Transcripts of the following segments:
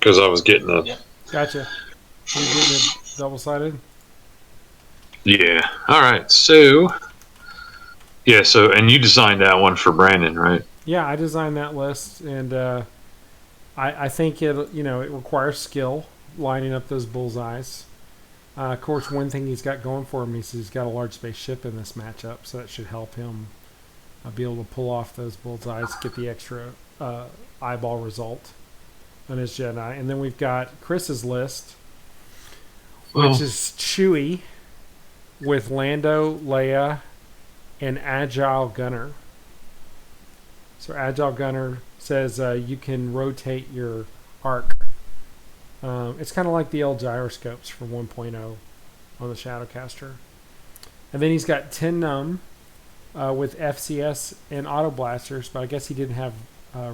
because I was getting a. Yeah. Gotcha. Are you getting it double-sided? Yeah. All right. So yeah. So and you designed that one for Brandon, right? Yeah, I designed that list, and I think it requires skill lining up those bullseyes. Of course, one thing he's got going for him is he's got a large spaceship in this matchup, so that should help him be able to pull off those bullseyes, get the extra eyeball result on his Jedi. And then we've got Chris's list, which is Chewy with Lando, Leia, and Agile Gunner. So Agile Gunner says you can rotate your arc. It's kind of like the old gyroscopes from 1.0 on the Shadowcaster. And then he's got Ten Numb with FCS and Auto Blasters, but I guess he didn't have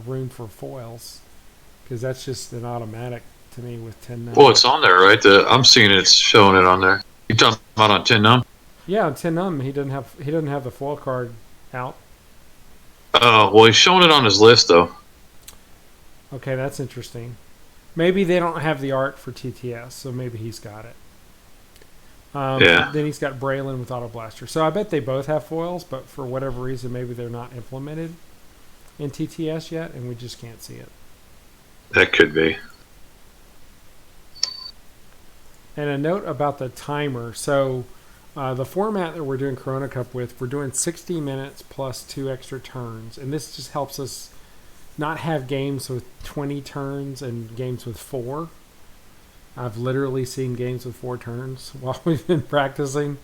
room for foils because that's just an automatic to me with Ten Numb. Well, it's on there, right? I'm seeing it's showing it on there. You talking about on 10 Numb? Yeah, on Ten Numb he doesn't have the foil card out. Oh, well, he's showing it on his list though. Okay, that's interesting. Maybe they don't have the art for TTS, so maybe he's got it. Yeah. Then he's got Braylen with Auto Blaster. So I bet they both have foils, but for whatever reason, maybe they're not implemented in TTS yet, and we just can't see it. That could be. And a note about the timer. So the format that we're doing Corona Cup with, we're doing 60 minutes plus 2 extra turns. And this just helps us not have games with 20 turns and games with 4. I've literally seen games with 4 turns while we've been practicing,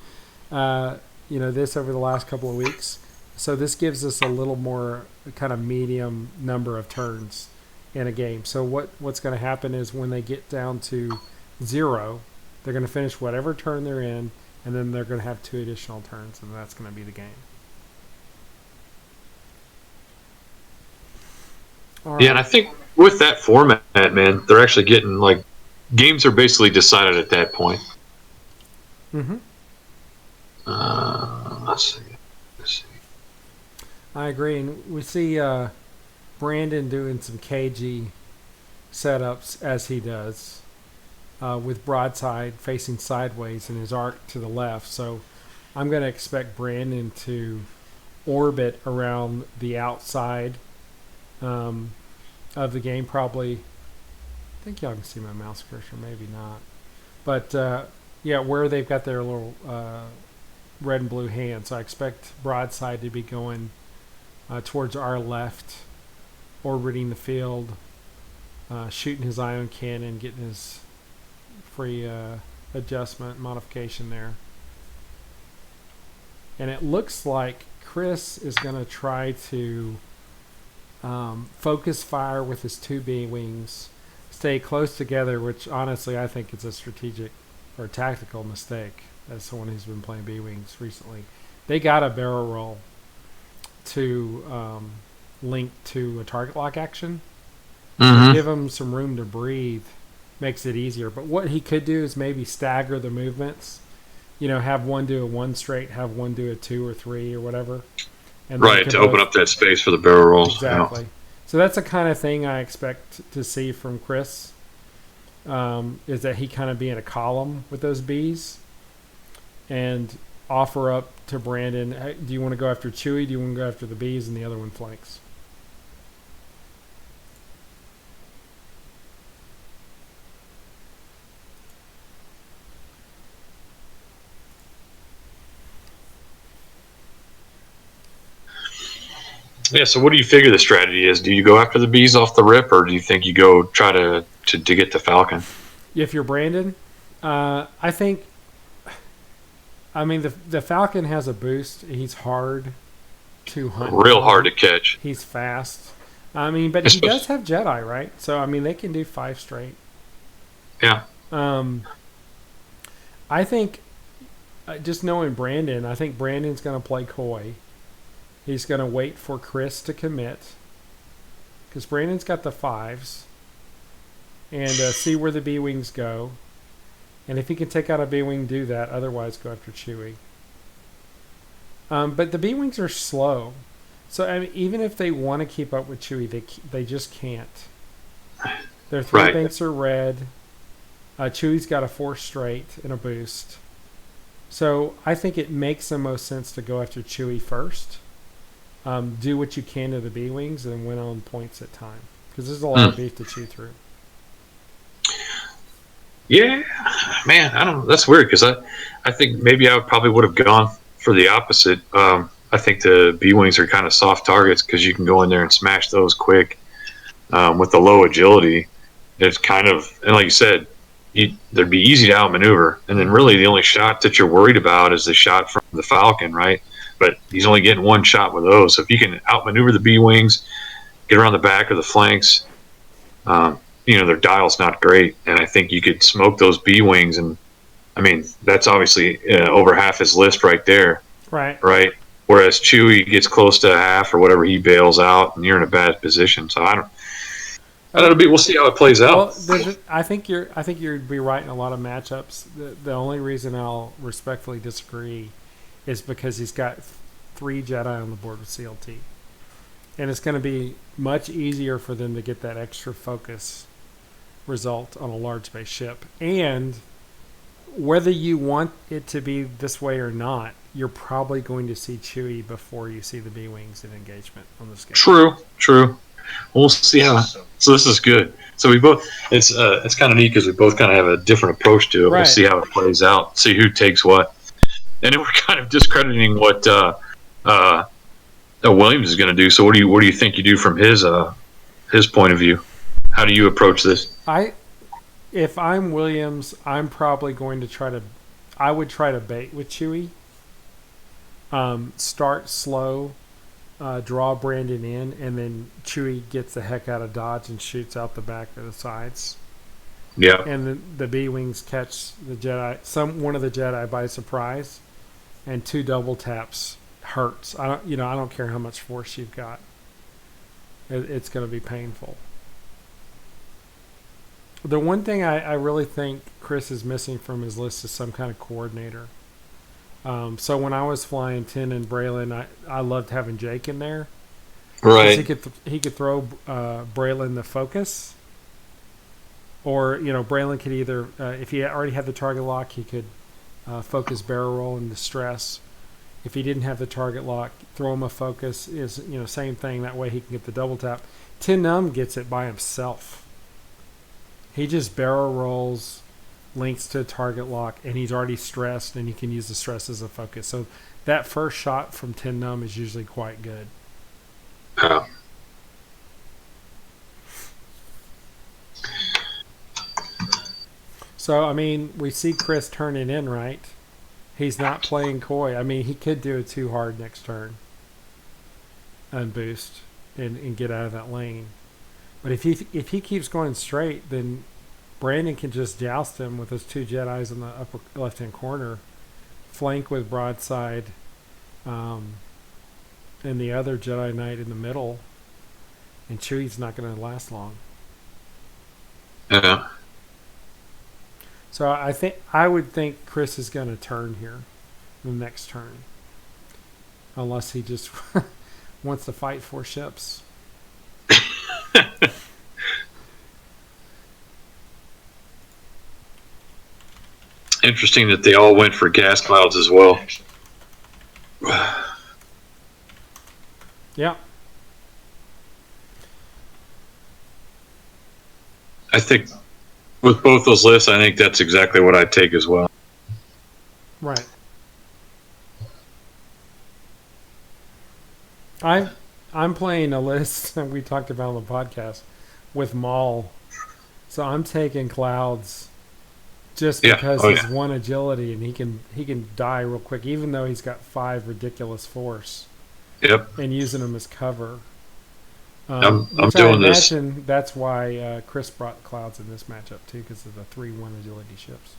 this over the last couple of weeks. So this gives us a little more kind of medium number of turns in a game. So what's going to happen is when they get down to 0, they're going to finish whatever turn they're in, and then they're going to have 2 additional turns, and that's going to be the game. All right. Yeah, and I think with that format, man, they're actually getting like games are basically decided at that point. Mm-hmm. Let's see. I agree, and we see Brandon doing some cagey setups as he does, with Broadside facing sideways and his arc to the left. So I'm going to expect Brandon to orbit around the outside of the game, probably. I think y'all can see my mouse cursor, maybe not. But where they've got their little red and blue hands. So I expect Broadside to be going towards our left, orbiting the field, shooting his ion cannon, getting his free adjustment modification there. And it looks like Chris is going to try to focus fire with his 2 B-wings, stay close together, which honestly I think is a strategic or tactical mistake as someone who's been playing B-wings recently. They got a barrel roll to link to a target lock action. Mm-hmm. To give him some room to breathe makes it easier. But what he could do is maybe stagger the movements. Have one do a 1 straight, have one do a 2 or 3 or whatever. And right, to open up that space for the barrel rolls. Exactly. Yeah. So that's the kind of thing I expect to see from Chris, is that he kind of be in a column with those Bs and offer up to Brandon, hey, do you want to go after Chewy? Do you want to go after the Bs and the other one flanks? Yeah, so what do you figure the strategy is? Do you go after the bees off the rip, or do you think you go try to get the Falcon? If you're Brandon, I think, the Falcon has a boost. He's hard to hunt. Real hard to catch. He's fast. But he does have Jedi, right? So, they can do 5 straight. Yeah. I think, just knowing Brandon, I think Brandon's going to play coy. He's going to wait for Chris to commit, because Brandon's got the 5s, and see where the B-Wings go. And if he can take out a B-Wing, do that. Otherwise, go after Chewy. But the B-Wings are slow. So even if they want to keep up with Chewy, they just can't. Their three Right. banks are red. Chewy's got a 4 straight and a boost. So I think it makes the most sense to go after Chewy first. Do what you can to the B-Wings and win on points at time. Because there's a lot of beef to chew through. Yeah, man, I don't. That's weird because I think maybe I probably would have gone for the opposite. I think the B wings are kind of soft targets because you can go in there and smash those quick with the low agility. It's kind of, and like you said, they'd be easy to outmaneuver. And then really the only shot that you're worried about is the shot from the Falcon, right? But he's only getting one shot with those. So if you can outmaneuver the B wings, get around the back or the flanks. Their dial's not great, and I think you could smoke those B wings, and I mean that's obviously over half his list right there, Right. Whereas Chewy gets close to half or whatever, he bails out, and you're in a bad position. So I don't. We'll see how it plays out. Well, I think you'd be right in a lot of matchups. The only reason I'll respectfully disagree is because he's got 3 Jedi on the board with CLT, and it's going to be much easier for them to get that extra focus result on a large base ship. And whether you want it to be this way or not, you're probably going to see Chewy before you see the B-Wings in engagement on this game. True. We'll see how. So this is good. So we both. It's kind of neat because we both kind of have a different approach to it. Right. We'll see how it plays out. See who takes what, and then we're kind of discrediting what Williams is going to do. So what do you think you do from his point of view? How do you approach this? If I'm Williams, I'm probably going to I would try to bait with Chewy. Start slow, draw Brandon in, and then Chewy gets the heck out of dodge and shoots out the back or the sides. Yeah. And the B-Wings catch the Jedi, one of the Jedi by surprise, and 2 double taps hurts. I don't care how much force you've got. It's going to be painful. The one thing I really think Chris is missing from his list is some kind of coordinator. So when I was flying Ten and Braylen, I loved having Jake in there. Right. He could throw Braylen the focus, or Braylen could either if he already had the target lock, he could focus barrel roll and distress. If he didn't have the target lock, throw him a focus. Is same thing. That way he can get the double tap. Tin Num gets it by himself. He just barrel rolls, links to a target lock, and he's already stressed, and he can use the stress as a focus. So that first shot from Tin Num is usually quite good. Yeah. So, I mean, we see Chris turn it in, right? He's not playing coy. I mean, he could do it too hard next turn and boost and get out of that lane. But if he keeps going straight, then Brandon can just joust him with his 2 Jedis in the upper left-hand corner, flank with Broadside, and the other Jedi Knight in the middle, and Chewy's not going to last long. Yeah. So I would think Chris is going to turn here, the next turn, unless he just wants to fight 4 ships. Interesting that they all went for gas clouds as well. Yeah. I think with both those lists, I think that's exactly what I'd take as well. Right. I'm playing a list that we talked about on the podcast with Maul. So I'm taking clouds just because he's 1 agility and he can die real quick, even though he's got 5 ridiculous force. Yep. And using them as cover. I'm which doing I this. imagine that's why Chris brought clouds in this matchup too, because of the 3-1 agility ships.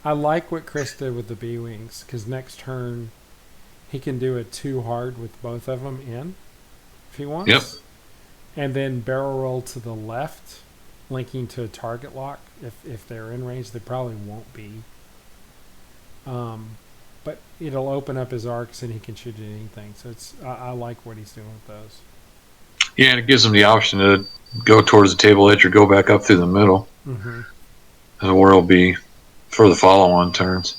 I like what Chris did with the B-Wings, because next turn he can do it too hard with both of them in, if he wants. Yep. And then barrel roll to the left, linking to a target lock. If they're in range, they probably won't be. But it'll open up his arcs and he can shoot at anything. So I like what he's doing with those. Yeah, and it gives him the option to go towards the table edge or go back up through the middle. Mm-hmm. And where it'll be for the follow-on turns.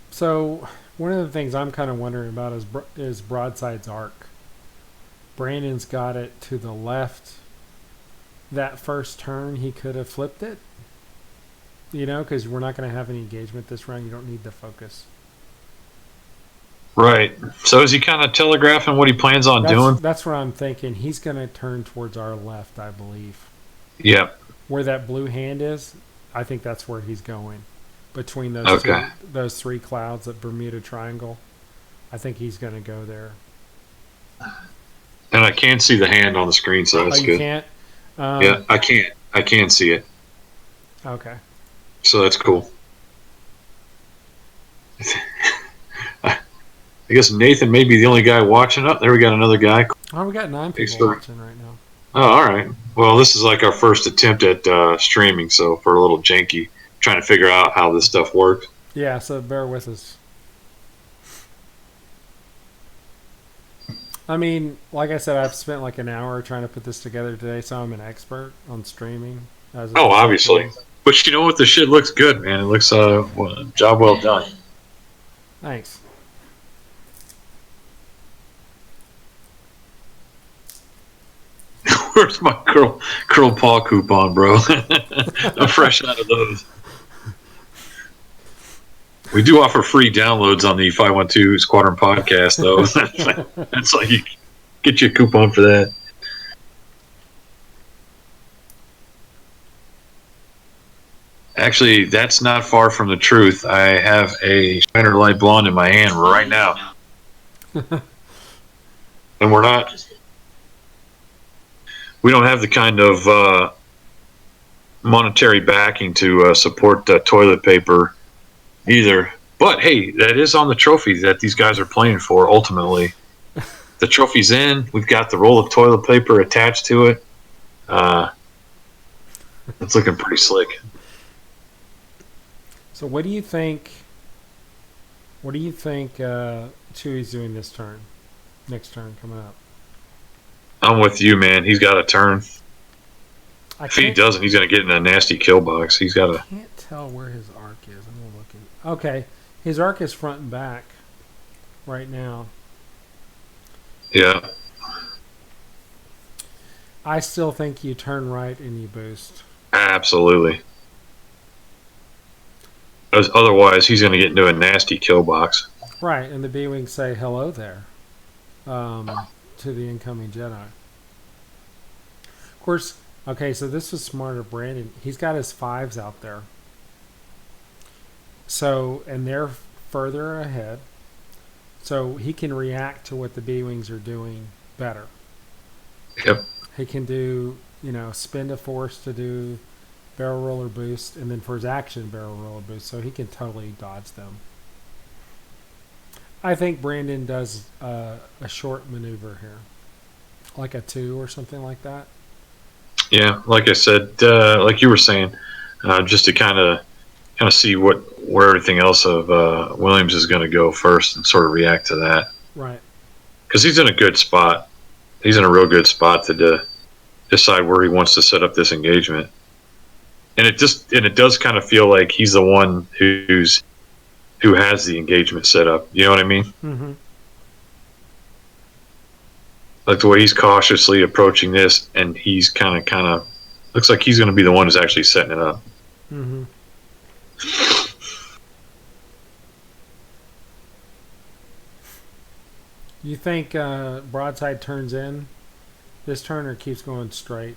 So one of the things I'm kind of wondering about is Broadside's arc. Brandon's got it to the left. That first turn, he could have flipped it. Because we're not going to have any engagement this round. You don't need the focus. Right. So is he kind of telegraphing what he plans on doing? That's what I'm thinking. He's going to turn towards our left, I believe. Yep. Where that blue hand is, I think that's where he's going. Between those three clouds, that Bermuda Triangle, I think he's going to go there. And I can see the hand on the screen, so that's good. You can't? Yeah, I can't. I can see it. Okay. So that's cool. I guess Nathan may be the only guy watching. There we got another guy. Oh, we got 9 people watching right now. Oh, all right. Well, this is like our first attempt at streaming, so for a little janky, trying to figure out how this stuff works. Yeah, so bear with us. I mean, like I said, I've spent like an hour trying to put this together today, so I'm an expert on streaming. Obviously. But you know what? The shit looks good, man. It looks job well done. Thanks. Where's my curl paw coupon, bro? I'm fresh out of those. We do offer free downloads on the 512 Squadron podcast, though. That's like you get you a coupon for that. Actually, that's not far from the truth. I have a Shiner Light Blonde in my hand right now. And we don't have the kind of monetary backing to support toilet paper either. But hey, that is on the trophy that these guys are playing for ultimately. The trophy's in. We've got the roll of toilet paper attached to it. It's looking pretty slick. So what do you think Chewy's doing this turn? Next turn coming up. I'm with you, man. He's got a turn. If he doesn't, he's going to get in a nasty kill box. I can't tell where his arc is. I'm going to look at. Okay, his arc is front and back right now. Yeah. I still think you turn right and you boost. Absolutely. Otherwise, he's going to get into a nasty kill box. Right, and the B-Wings say hello there to the incoming Jedi. Of course, okay, so this was smart of Brandon. He's got his 5s out there. So, and they're further ahead. So he can react to what the B-Wings are doing better. Yep. He can do, spend a force to do barrel roller boost, and then for his action, barrel roller boost. So he can totally dodge them. I think Brandon does a short maneuver here. Like a 2 or something like that. Yeah, like I said, like you were saying, just to kind of see where everything else of Williams is going to go first and sort of react to that. Right. Because he's in a good spot. He's in a real good spot to decide where he wants to set up this engagement. And it does kind of feel like he's the one who has the engagement set up. You know what I mean? Mm-hmm. Like the way he's cautiously approaching this, and he's kind of looks like he's going to be the one who's actually setting it up. Mm-hmm. You think Broadside turns in this turn or keeps going straight?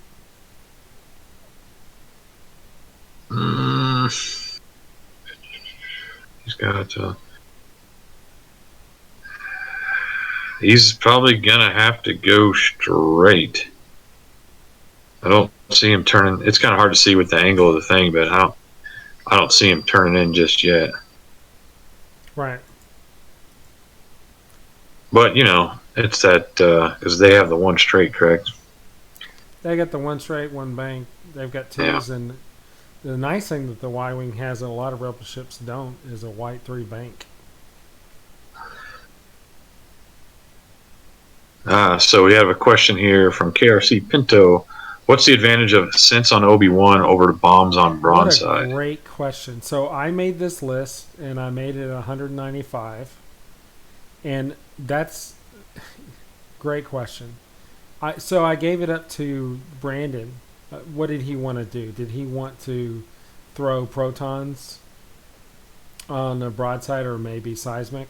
He's got he's probably gonna have to go straight. I don't see him turning. It's kind of hard to see with the angle of the thing, but I don't see him turning in just yet. Right. But it's that because they have the one straight, correct? They got the one straight, one bank. They've got Yeah. twos, and the nice thing that the Y-wing has that a lot of rebel ships don't is a white 3 bank. So we have a question here from KRC Pinto. What's the advantage of sense on Obi-Wan over bombs on What a Broadside? great question. So I made this list, and I made it 195, and that's great question. So I gave it up to Brandon. What did he want to do? Did he want to throw protons on a broadside or maybe seismic?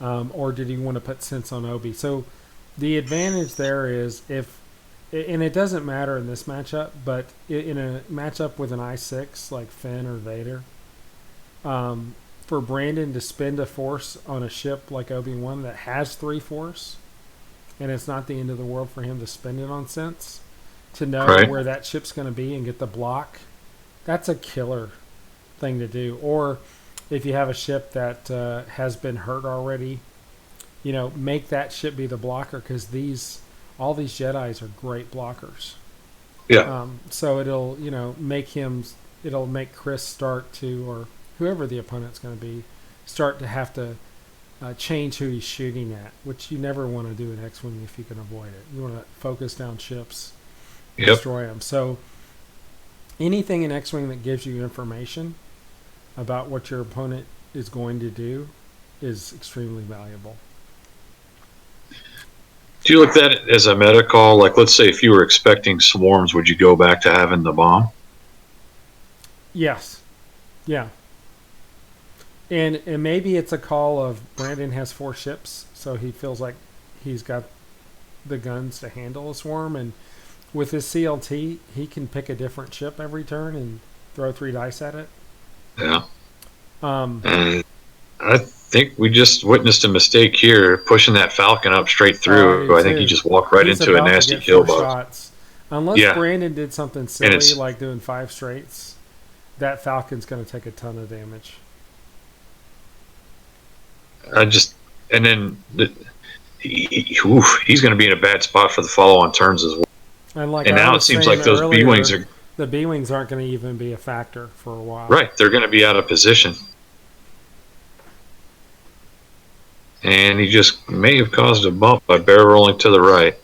Or did he want to put sense on Obi? So the advantage there is and it doesn't matter in this matchup, but in a matchup with an I6 like Finn or Vader, for Brandon to spend a force on a ship like Obi-Wan that has 3 force, and it's not the end of the world for him to spend it on sense, to know Right. where that ship's going to be and get the block, that's a killer thing to do. Or if you have a ship that has been hurt already, make that ship be the blocker, because all these Jedis are great blockers. Yeah. So it'll make Chris start to, or whoever the opponent's going to be, start to have to change who he's shooting at, which you never want to do in X-Wing if you can avoid it. You want to focus down ships, Yep. destroy them. So anything in X-Wing that gives you information about what your opponent is going to do is extremely valuable. Do you look at it as a meta call? Like, let's say if you were expecting swarms, would you go back to having the bomb? Yes. Yeah. And maybe it's a call of Brandon has 4 ships, so he feels like he's got the guns to handle a swarm, and with his CLT, he can pick a different ship every turn and throw 3 dice at it. Yeah. Um, And I think we just witnessed a mistake here, pushing that Falcon up straight I through. do I think too. he just walked right He's into a about to nasty get kill 4 box. shots. Unless Yeah. Brandon did something And silly it's like doing 5 straights, that Falcon's going to take a ton of damage. and then he's going to be in a bad spot for the follow-on turns as well. And like And I now it was seems saying like those earlier, B-wings are the B-wings aren't going to even be a factor for a while. right. They're going to be out of position, and he just may have caused a bump by barrel rolling to the right.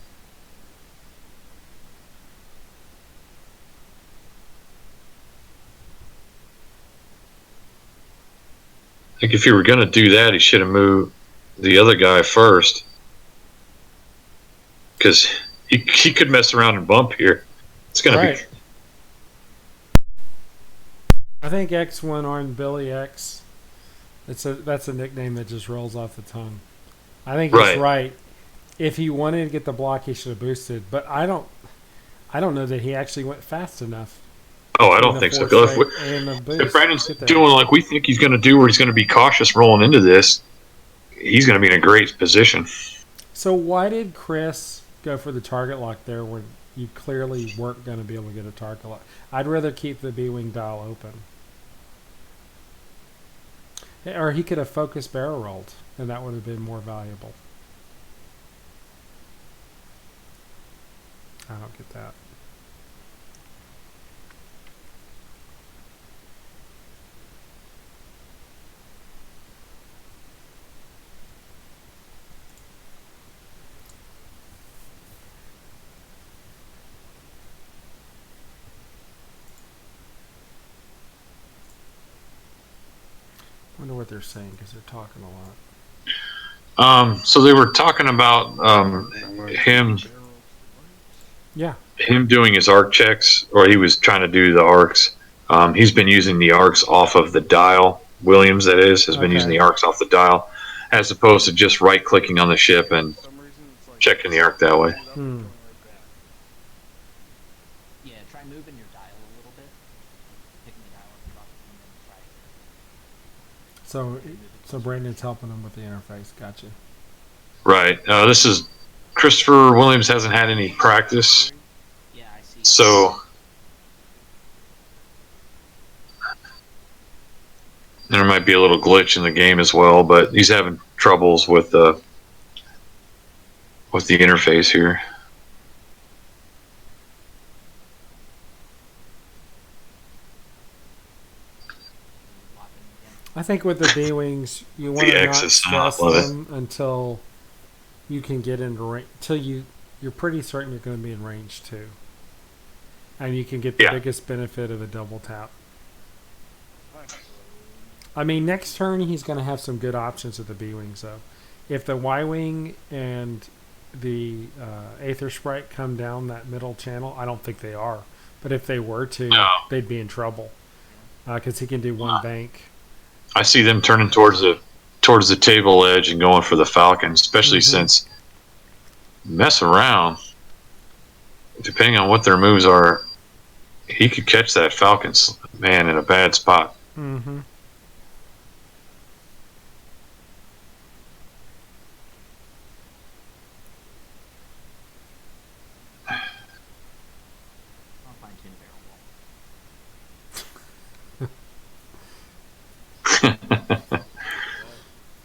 I think if you were going to do that, he should have moved the other guy first, because he could mess around and bump here. It's going to Right. I think X1 on Billy X. That's a nickname that just rolls off the tongue. I think he's right. If he wanted to get the block, he should have boosted. But I don't know that he actually went fast enough. Oh, I don't think so. If Brandon's doing like we think he's going to do, where he's going to be cautious rolling into this, he's going to be in a great position. So why did Chris go for the target lock there when you clearly weren't going to be able to get a target lock? I'd rather keep the B-wing dial open. Or he could have focused barrel rolled, and that would have been more valuable. I don't get that. I wonder what they're saying because they're talking a lot. So they were talking about him doing his arc checks, or he was trying to do the arcs. He's been using the arcs off of the dial. Williams, that is, has been using the arcs off the dial, as opposed to just right-clicking on the ship and checking the arc that way. Yeah, try moving your dial a little bit. Picking the dial up and dropping it, and then try. So Brandon's helping him with the interface. Gotcha. Right. This is Christopher Williams hasn't had any practice, Yeah, I see. so there might be a little glitch in the game as well. But he's having troubles with with the interface here. I think with the B-wings, you want The to X not is stress love it. them until you can get into range. Until you're pretty certain you're going to be in range too, and you can get the Yeah. biggest benefit of a double tap. I mean, next turn he's going to have some good options with the B-wings though. If the Y-wing and the Aether Sprite come down that middle channel, I don't think they are. But if they were to, No. they'd be in trouble because he can do one bank. I see them turning towards the table edge and going for the Falcon, especially since mess around. Depending on what their moves are, he could catch that Falcon man in a bad spot. Mm-hmm. I'll fine-tune a barrel wall.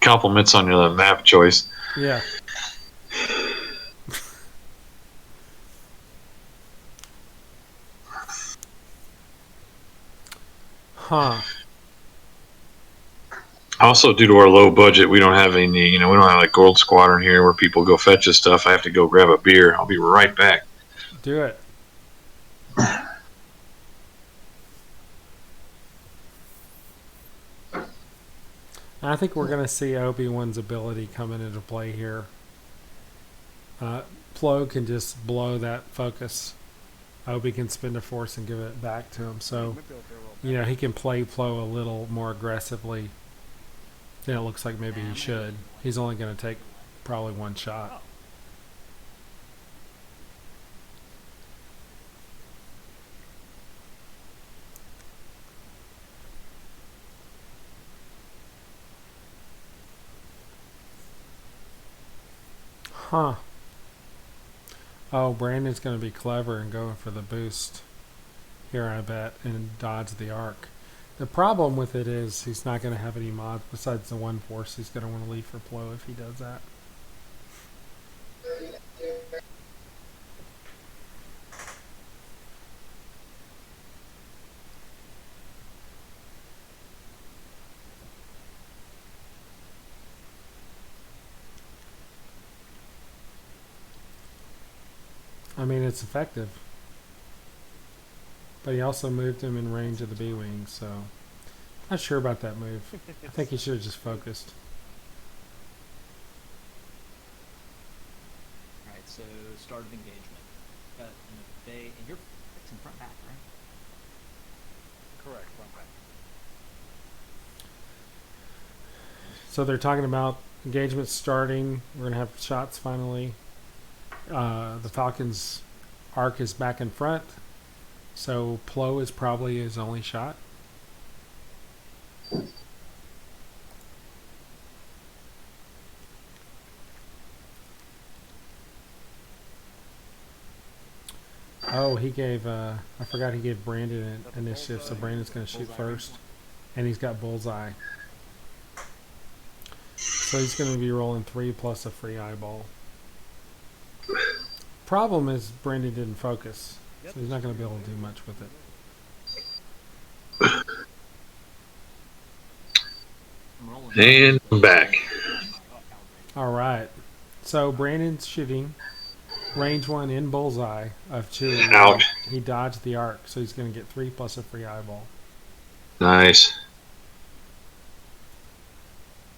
Compliments on your map choice. Yeah. Huh. Also, due to our low budget, we don't have any, we don't have like Gold Squadron here where people go fetch this stuff. I have to go grab a beer. I'll be right back. Do it. I think we're going to see Obi-Wan's ability coming into play here. Plo can just blow that focus. Obi can spin the force and give it back to him. So, he can play Plo a little more aggressively than it looks like maybe he should. He's only going to take probably one shot. Huh. Oh, Brandon's going to be clever and going for the boost here, I bet, and dodge the arc. The problem with it is he's not going to have any mods besides the one force he's going to want to leave for Plo if he does that. I mean, it's effective. But he also moved him in range of the B-Wing, so... Not sure about that move. I think he should have just focused. Alright, so start of engagement. Got an bay, and you're fixing front back, right? Correct, front back. So they're talking about engagement starting. We're going to have shots finally. The Falcon's arc is back in front. So Plo is probably his only shot. Oh, he gave, I forgot he gave Brandon an initiative, so Brandon's going to shoot first. And he's got bullseye. So he's going to be rolling 3 plus a free eyeball. Problem is Brandon didn't focus, so he's not going to be able to do much with it. And I'm back. All right. So Brandon's shooting range 1 in bullseye of Chewy. Ouch. He dodged the arc, so he's going to get 3 plus a free eyeball. Nice.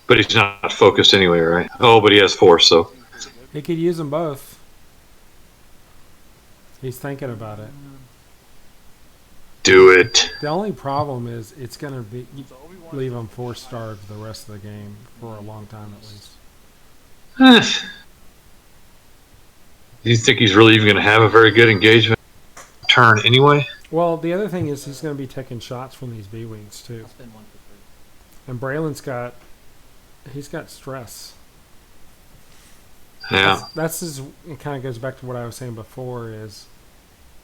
But he's not focused anyway, right? Oh, but he has force, so. He could use them both. He's thinking about it. Do it. The only problem is it's going to be leave him 4-starved the rest of the game for a long time at least. Do you think he's really even going to have a very good engagement turn anyway? Well, the other thing is he's going to be taking shots from these B-Wings too. I'll spend 1 for 3. And Braylen's got stress. Yeah. It kind of goes back to what I was saying before is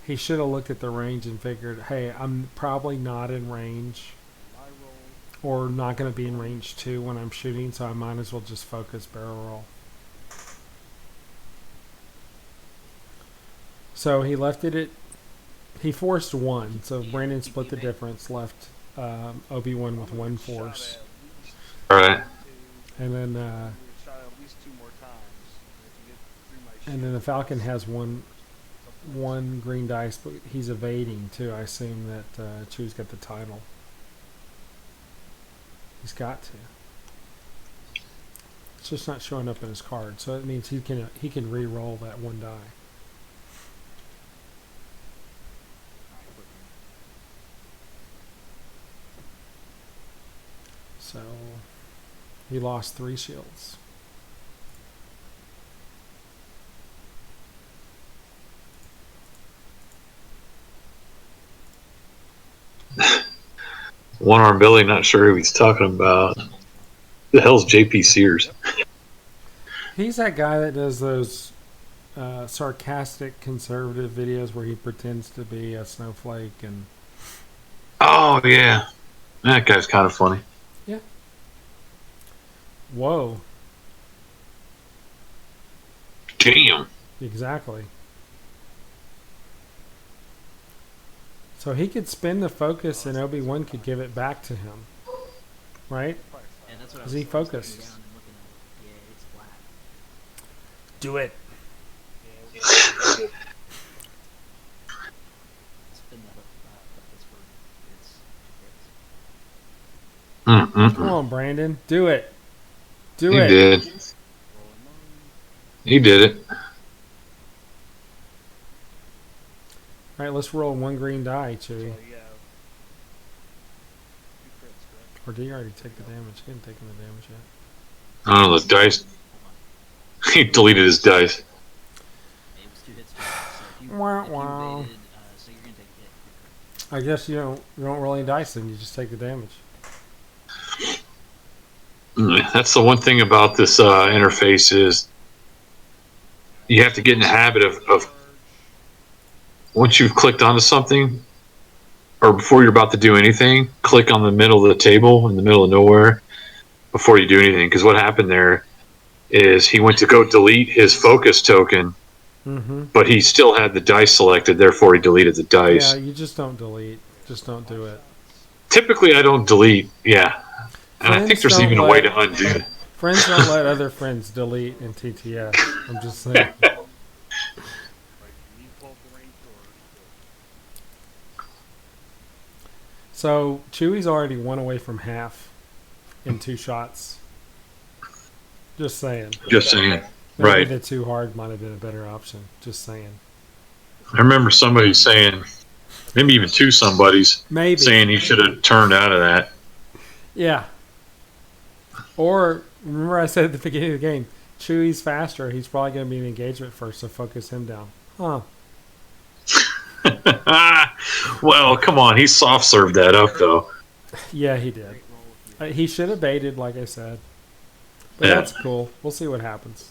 he should have looked at the range and figured, hey, I'm probably not in range or not going to be in range 2 when I'm shooting, so I might as well just focus barrel roll. So he left it at. He forced one, so Brandon split the difference, left Obi-Wan with one force. All right. And then the Falcon has one green dice, but he's evading too. I assume that Chew's got the title. He's got to. It's just not showing up in his card, so it means he can re-roll that one die. So he lost 3 shields. One arm Billy, not sure who he's talking about. The hell's JP Sears? He's that guy that does those sarcastic conservative videos where he pretends to be a snowflake and. Oh yeah, that guy's kind of funny. Yeah. Whoa. Damn. Exactly. So he could spin the focus and Obi-Wan could give it back to him. Right? Yeah, that's what I Is was he looking focused? down and looking at it. Yeah, it's flat. Do it. Spin that focus for its 2 hits. Come on, Brandon. Do it. Do He it. did. Rolling on. He did it. All right, let's roll 1 green die, Chewy. Or did you already take the damage? He hadn't taken the damage yet. I don't know, the dice. He deleted his dice. It was 2 hits. So if you, Wah, if you wah. evaded, so you're gonna take the hit. I guess you don't roll any dice, then you just take the damage. That's the one thing about this interface is you have to get in the habit of once you've clicked onto something, or before you're about to do anything, click on the middle of the table in the middle of nowhere before you do anything. Because what happened there is he went to go delete his focus token, but he still had the dice selected, therefore he deleted the dice. Yeah, you just don't delete. Just don't do it. Typically, I don't delete, yeah. And I think Friends there's don't even a let- way to undo it. Friends don't let other friends delete in TTS. I'm just saying. So Chewy's already 1 away from half in 2 shots. Just saying. Just saying. Maybe Right. the 2 hard might have been a better option. Just saying. I remember somebody saying, maybe even 2 somebodies, Maybe. saying he should have turned out of that. Yeah. Or remember I said at the beginning of the game, Chewy's faster. He's probably going to be in engagement first, so focus him down. Huh. Well, come on. He soft served that up, though. Yeah, he did. Great roll if you He should have baited, like I said. But Yeah. that's cool. We'll see what happens.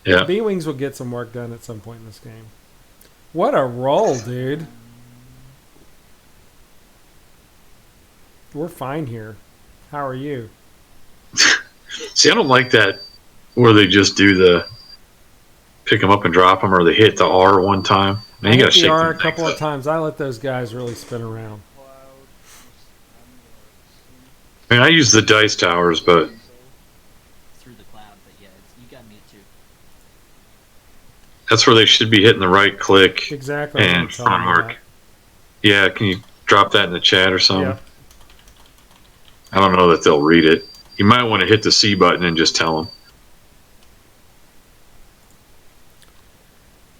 Yeah. B-Wings will get some work done at some point in this game. What a roll, dude. We're fine here. How are you? See, I don't like that where they just do the pick them up and drop them, or they hit the R one time. Man, I you hit got to the shake R a them couple things of up. times. I let those guys really spin around. I mean, I use the dice towers, but through the cloud, but yeah, you got me too. that's where they should be hitting the right click Exactly. I'm and telling front you arc. that. Yeah, can you drop that in the chat or something? Yeah. I don't know that they'll read it. You might want to hit the C button and just tell them.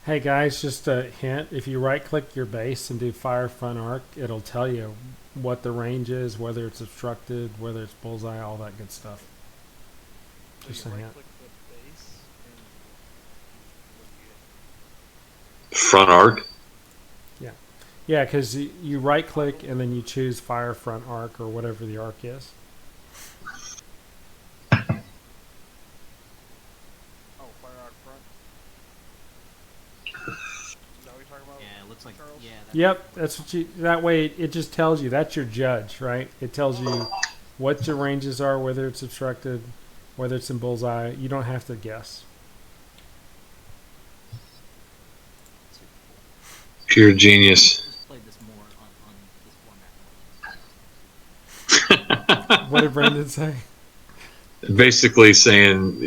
Hey guys, just a hint. If you right click your base and do fire front arc, it'll tell you what the range is, whether it's obstructed, whether it's bullseye, all that good stuff. Just a hint. Front arc. Yeah, because you right click and then you choose fire front arc or whatever the arc is. Yeah, it looks like yeah. Yep, that's what you. That way, it just tells you that's your judge, right? It tells you what your ranges are, whether it's obstructed, whether it's in bullseye. You don't have to guess. Pure genius. Just played this more on this format. What did Brandon say? Basically saying,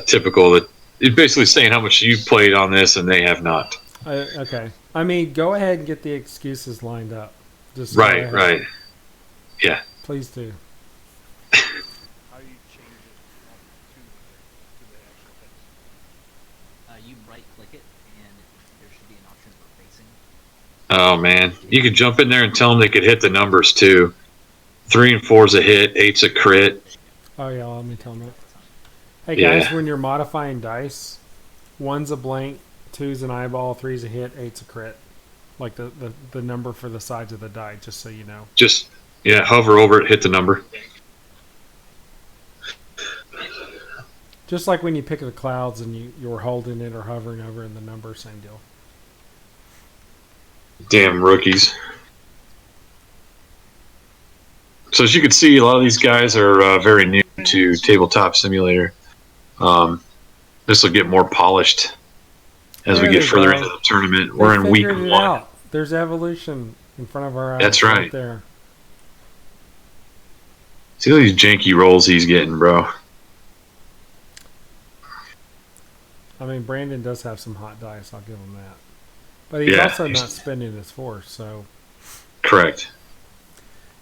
typical that it's basically saying how much you played on this and they have not. Okay. I mean, go ahead and get the excuses lined up. Just go Right, ahead. right. Yeah. Please do. How do you change it to the actual text? You right click it, and there should be an option for facing. Oh man, you could jump in there and tell them they could hit the numbers too. 3 and 4's a hit, 8's a crit. Oh yeah, let me tell them that. Hey Yeah. guys, when you're modifying dice, 1's a blank, 2's an eyeball, 3's a hit, 8's a crit. Like the number for the sides of the die, just so you know. Just hover over it, hit the number. Just like when you pick the clouds and you're holding it or hovering over in the number, same deal. Damn rookies. So as you can see, a lot of these guys are very new to Tabletop Simulator. This will get more polished as we There get they further go. into the tournament. We're in They week figured it 1. out. There's evolution in front of our eyes. That's right. there. See all these janky rolls he's getting, bro. I mean, Brandon does have some hot dice. I'll give him that. But he's Yeah, also he's- not spending his force, so Correct.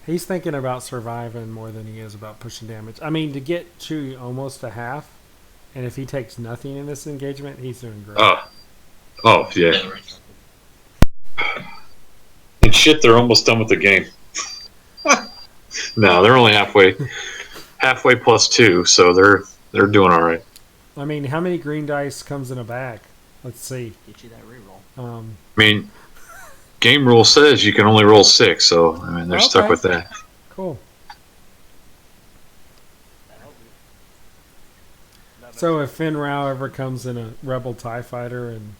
he's thinking about surviving more than he is about pushing damage. I mean, to get Chewy almost a half, and if he takes nothing in this engagement, he's doing great. Oh, yeah. And shit, they're almost done with the game. No, they're only halfway plus 2, so they're doing all right. I mean, how many green dice comes in a bag? Let's see. Get you that reroll. I mean, game rule says you can only roll 6, so I mean they're stuck Okay. with that. Cool. That'll do. So if Finn Rao ever comes in a Rebel TIE fighter and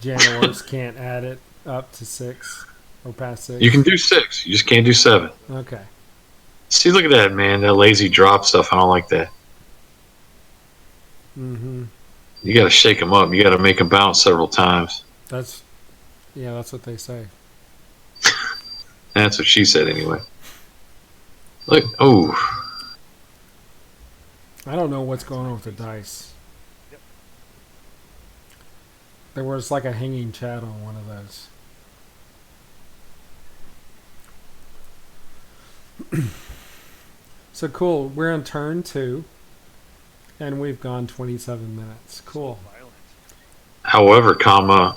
Janowars can't add it up to 6 or past 6? You can do 6, you just can't do 7. Okay. See, look at that, man. That lazy drop stuff. I don't like that. Mm-hmm. You got to shake them up. You got to make them bounce several times. That's what they say. That's what she said, anyway. Look, oh, I don't know what's going on with the dice. Yep. There was like a hanging chat on one of those. So cool. We're on turn 2, and we've gone 27 minutes. Cool. Violent. however,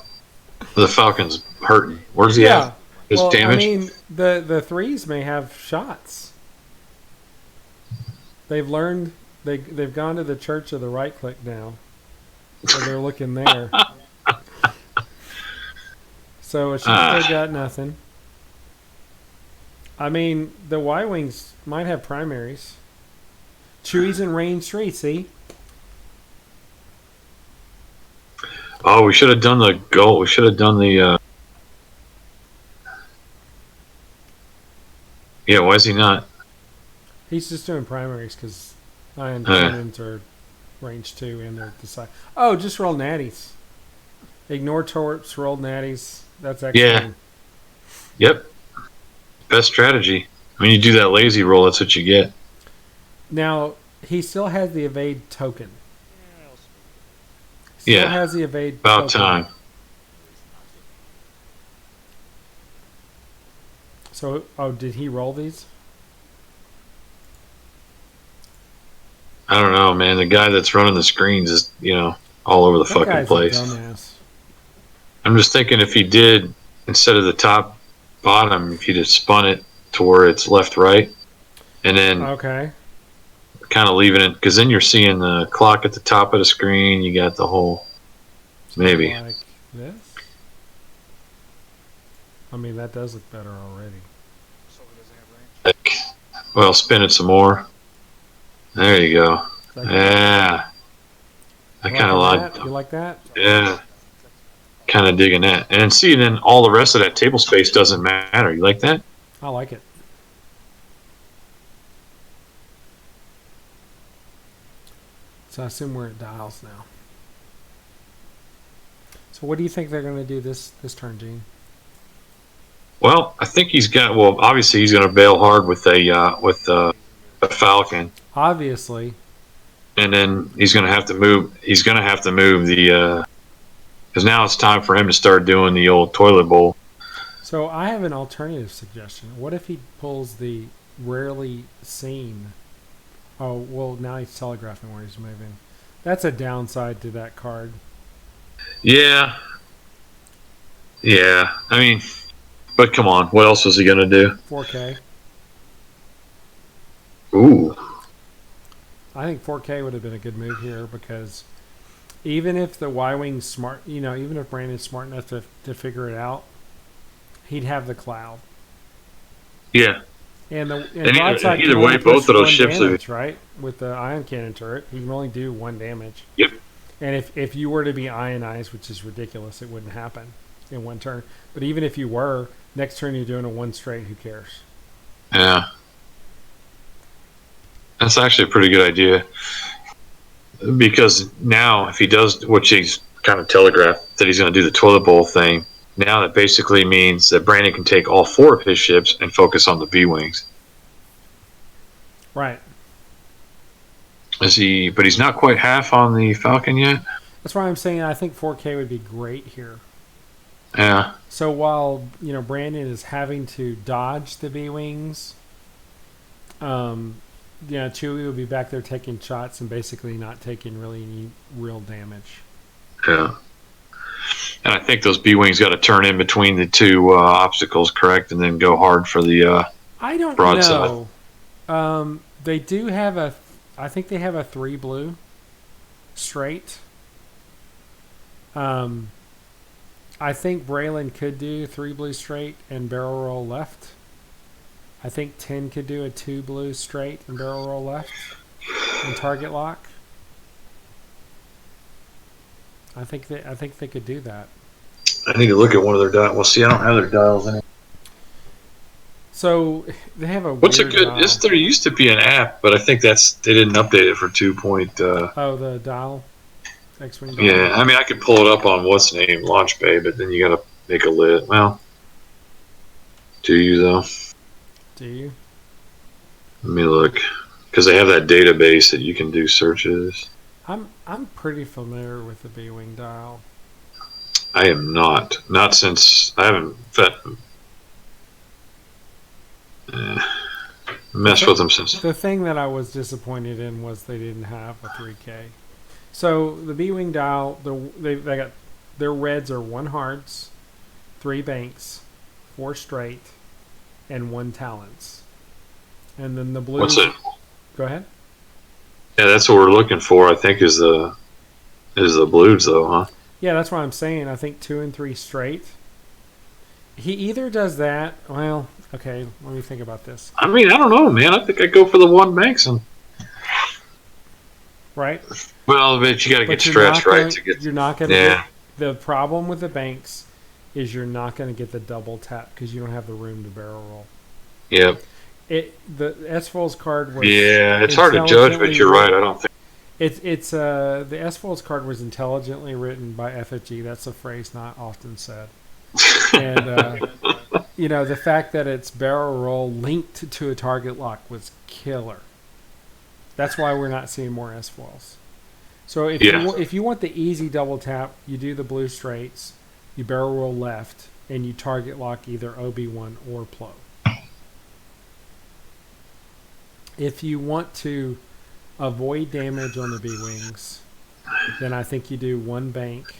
the Falcon's hurting. Where's he at? His well, damage? I mean, the threes may have shots. They've learned. They've gone to the church of the right click now, so they're looking there. So she's still got nothing. I mean, the Y-Wings might have primaries. Chewy's in range 3, see? Oh, we should have done the goal. We should have done the. Yeah, why is he not? He's just doing primaries because Iron Cannons are range 2 and they're the side. Oh, just roll natties. Ignore torps, roll natties. That's excellent. Yep. Best strategy. When you do that lazy roll, that's what you get. Now, he still has the evade token. Yeah, I'll smooth Still Yeah. has the evade About token. time. So, did he roll these? I don't know, man. The guy that's running the screens is, all over the That fucking guy's place. a dumbass. I'm just thinking if he did, instead of the top bottom, if he'd have spun it to where it's left right, and then Okay. kind of leaving it, because then you're seeing the clock at the top of the screen. You got the whole, maybe. Like this? I mean, that does look better already. it. So he doesn't have range. Well, spin it some more. There you go. Is that good? Yeah. I kind of that? like. You like that? Yeah. Kind of digging that. And then all the rest of that table space doesn't matter. You like that? I like it. So I assume we're at dials now. So So what do you think they're going to do this turn, Gene? Well, I think he's got. Well, obviously he's going to bail hard with a Falcon, Obviously. and then he's going to have to move. He's going to have to move the. Because now it's time for him to start doing the old toilet bowl. So I have an alternative suggestion. What if he pulls the rarely seen? Oh, well, now he's telegraphing where he's moving. That's a downside to that card. Yeah. Yeah. I mean, but come on. What else was he going to do? 4K. Ooh. I think 4K would have been a good move here because even if the Y-Wing's smart, even if Brandon's smart enough to figure it out, he'd have the cloud. Yeah. And Either can way, only both push of those one ships damage, right? With the ion cannon turret, he can only do 1 damage. Yep. And if you were to be ionized, which is ridiculous, it wouldn't happen in one turn. But even if you were, next turn you're doing a 1 straight, who cares? Yeah. That's actually a pretty good idea. Because now, if he does, which he's kind of telegraphed, that he's going to do the toilet bowl thing, now that basically means that Brandon can take all 4 of his ships and focus on the B-Wings. Right. But he's not quite half on the Falcon yet? That's why I'm saying I think 4K would be great here. Yeah. So while, Brandon is having to dodge the B-Wings, Chewy will be back there taking shots and basically not taking really any real damage. Yeah. And I think those B-Wings got to turn in between the 2 obstacles, correct? And then go hard for the I don't broadside. know. They do have I think they have a 3 blue straight. I think Braylen could do 3 blue straight and barrel roll left. I think 10 could do a 2 blue straight and barrel roll left and target lock. I think they could do that. I need to look at one of their dials. Well, see, I don't have their dials anymore. So they have a What's a weird good? dial. There used to be an app, but I think they didn't update it for 2. The dial. X-wing dial. Yeah, I mean, I could pull it up on what's name Launch Bay, but then you got to make a lit. Well, do you though? Do you? Let me look, because they have that database that you can do searches. I'm pretty familiar with the B-wing dial. I am not since I haven't messed with them since. The thing that I was disappointed in was they didn't have a 3K. So the B-wing dial, they got their reds are 1 hearts, 3 banks, 4 straight, and 1 talents. And then the blues. What's it? Go ahead. Yeah, that's what we're looking for. I think is the blues though, huh? Yeah, that's what I'm saying. I think 2 and 3 straight. He either does that. Well, okay. Let me think about this. I mean, I don't know, man. I think I'd go for the 1 banks and. Right. Well, but you got to get you're stretched not right gonna- to get. You're not going to. Yeah. The problem with the banks is you're not going to get the double tap because you don't have the room to barrel roll. Yep. The S-Foils card was. Yeah, it's hard to judge, but you're right. I don't think. The S-Foils card was intelligently written by FFG. That's a phrase not often said. And the fact that it's barrel roll linked to a target lock was killer. That's why we're not seeing more S-Foils. So if you want the easy double tap, you do the blue straights, you barrel roll left, and you target lock either Obi-Wan or Plo. If you want to avoid damage on the B-Wings, then I think you do 1 bank.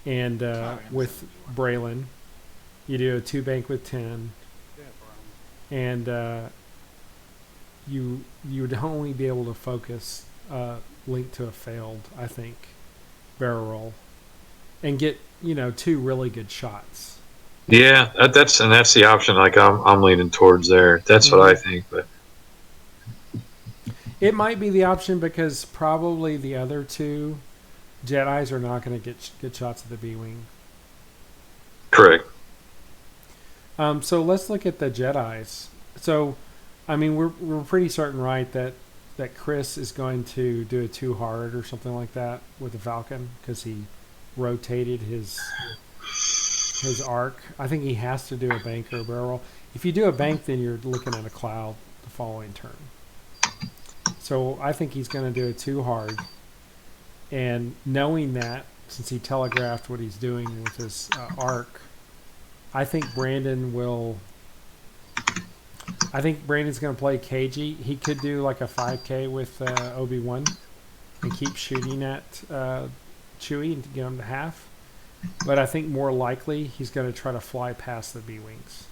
And with Braylen, you do a 2 bank with 10. And you would only be able to focus link to a failed, I think, barrel roll. And get, 2 really good shots. Yeah, that's the option. Like I'm leaning towards there. That's what I think. But it might be the option because probably the other 2 Jedis are not going to get good shots at the B-wing. correct. So let's look at the Jedis. So, I mean, we're pretty certain, right, that Chris is going to do a 2 hard or something like that with the Falcon because he rotated his arc. I think he has to do a bank or a barrel roll. If you do a bank, then you're looking at a cloud the following turn. So I think he's going to do it too hard. And knowing that, since he telegraphed what he's doing with his arc, I think Brandon will. I think Brandon's going to play cagey. He could do like a 5K with Obi-Wan and keep shooting at Chewy and get him to half. But I think more likely he's going to try to fly past the B-Wings.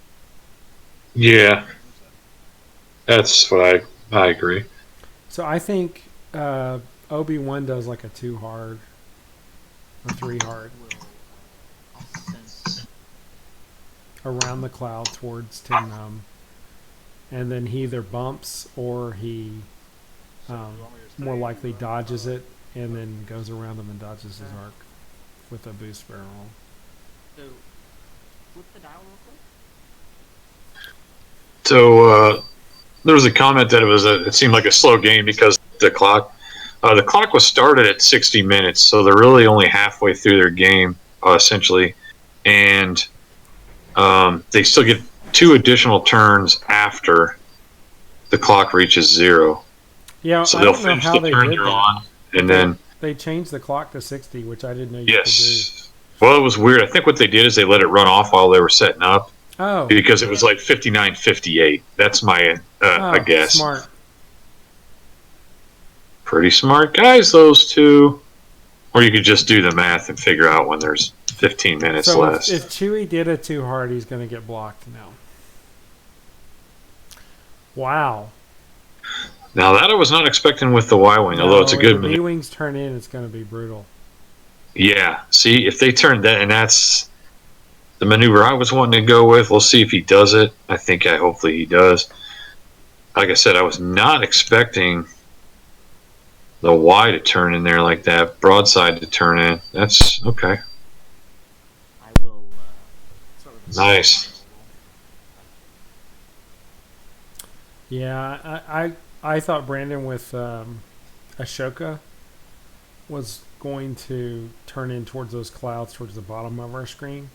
Yeah. That's what I agree. So I think Obi-Wan does like a 2 hard or 3 hard I'll sense around the cloud towards Tin Num. And then he either bumps or he more likely dodges it and then goes around him and dodges his arc with a boost barrel. So, flip the dial real quick. So there was a comment that it seemed like a slow game because the clock was started at 60 minutes, so they're really only halfway through their game essentially, and they still get 2 additional turns after the clock reaches 0. Yeah, So I they'll don't know finish how the they turn did you're that. on, and then They changed the clock to 60, which I didn't know you could yes. Well, it was weird. I think what they did is they let it run off while they were setting up do. Oh, because it was like 59-58. That's my I guess. Smart. Pretty smart guys, those two. Or you could just do the math and figure out when there's 15 minutes So less. if Chewy did it too hard, he's going to get blocked now. Wow. Now that I was not expecting with the Y-wing, although it's a good If the maneuver. B-Wings turn in, it's going to be brutal. Yeah, see, if they turned that, and that's the maneuver I was wanting to go with. We'll see if he does it. Hopefully he does. Like I said, I was not expecting the Y to turn in there like that, broadside to turn in. That's okay. I will. Sort of Nice. Yeah, I thought Brandon with Ahsoka was going to turn in towards those clouds towards the bottom of our screen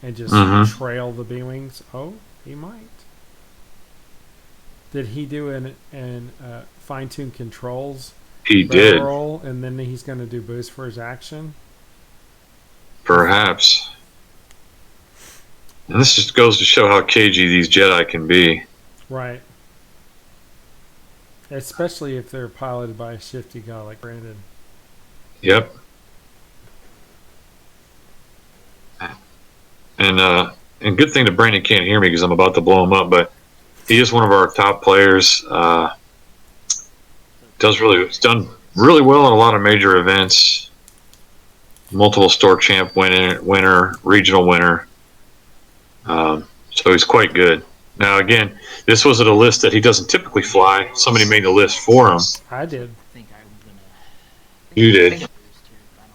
and just trail the B-Wings. Oh, he might. Did he do an fine-tune controls? He did. Roll, and then he's going to do boost for his action? Perhaps. And this just goes to show how cagey these Jedi can be. Right. Especially if they're piloted by a shifty guy like Brandon. Yep. And good thing that Brandon can't hear me because I'm about to blow him up, but he is one of our top players. He's done really well in a lot of major events. Multiple store champ winner, regional winner. So he's quite good. Now again, this was at a list that he doesn't typically fly. Somebody made the list for him. I did. I think I'm gonna. You did. Boost here, but I don't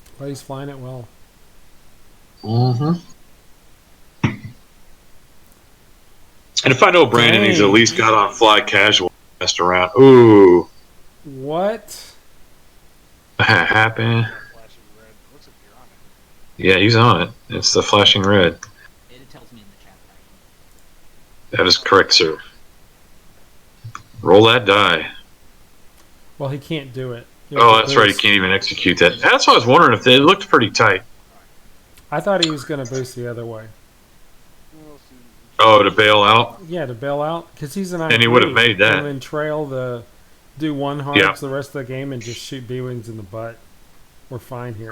think But he's flying it well. Mm-hmm. And if I know Brandon, he's at least got on fly casual, messed around. Ooh, What? that happened. Flashing red. Looks like you're on it. Yeah, he's on it. It's the flashing red. it. It tells me in the chat that That is correct, sir. Roll that die. Well, he can't do it. Oh, that's right. He can't even execute that. That's why I was wondering if it looked pretty tight. I thought he was going to boost the other way. We'll see. Oh, to bail out? Yeah, to bail out. Because he's an And he would have made that. And then trail do 1 hard Yeah. the rest of the game and just shoot B-Wings in the butt. We're fine here.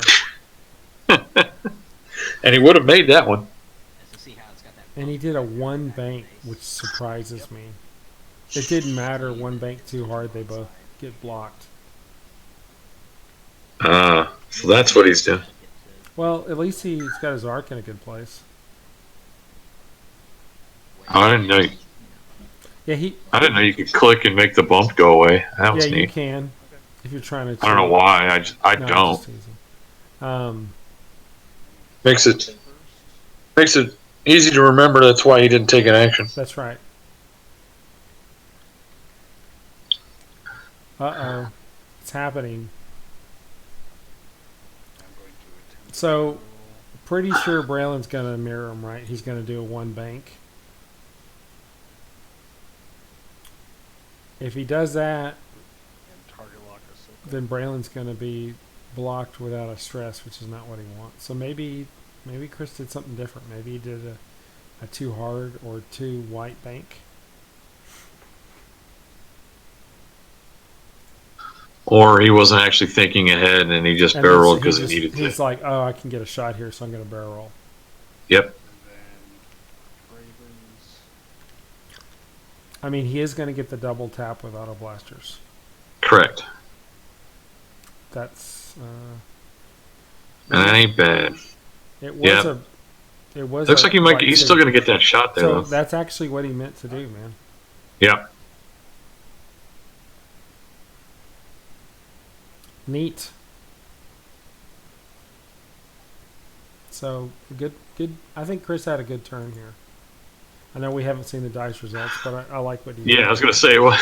And he would have made that one. to see how it's got that. And he did a 1 bank, which surprises me. It didn't matter 1 bank too hard. They both get blocked. So that's what he's doing. Well, at least he's got his arc in a good place. I didn't know. Yeah, I didn't know you could click and make the bump go away. That was you neat. can if you're trying to. I don't know why. I No, don't. just teasing. Makes it easy to remember. That's why he didn't take an action. That's right. Uh-oh. It's happening. So, pretty sure Braylen's going to mirror him, right? He's going to do a one bank. If he does that, And target lock Ahsoka. then Braylen's going to be blocked without a stress, which is not what he wants. So maybe Chris did something different. Maybe he did a too hard or too white bank. Or he wasn't actually thinking ahead and he just And barrel rolled he because he just- needed He's to. like, oh, I can get a shot here, so I'm going to barrel roll. Yep. And then Ravens. I mean, he is going to get the double tap with auto blasters. Correct. That's And that ain't bad. it was Yeah. it was. Looks a like he might. right He's city. still going to get that shot there, So though. that's actually what he meant to do, man. Yep. Neat. So good. I think Chris had a good turn here. I know we haven't seen the dice results, but I like what he did. Yeah, I was going to say, well,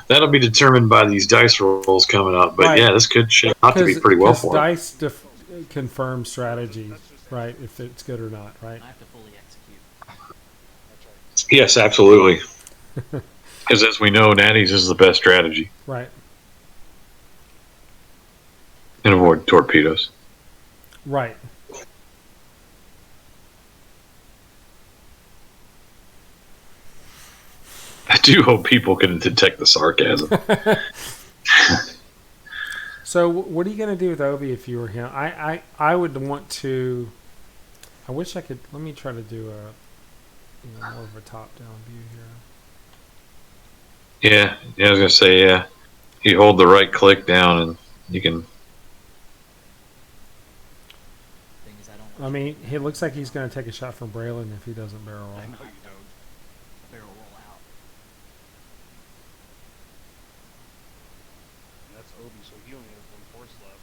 that'll be determined by these dice rolls coming up. But Right. yeah, this could shape out to be pretty well for him. dice confirm strategy, right? If it's good or not, right? I have to fully execute. That's right. Yes, absolutely. Because as we know, Natty's is the best strategy. Right. And avoid torpedoes. Right. I do hope people can detect the sarcasm. So what are you going to do with Obi if you were him? I would want to. I wish I could. Let me try to do more of a top-down view here. Yeah, I was going to say, yeah. You hold the right click down and you can. Thing is, I don't. I mean, it looks like he's going to take a shot from Braylen if he doesn't barrel roll. I know you don't. barrel roll out. And that's Obi, so he only has one force left.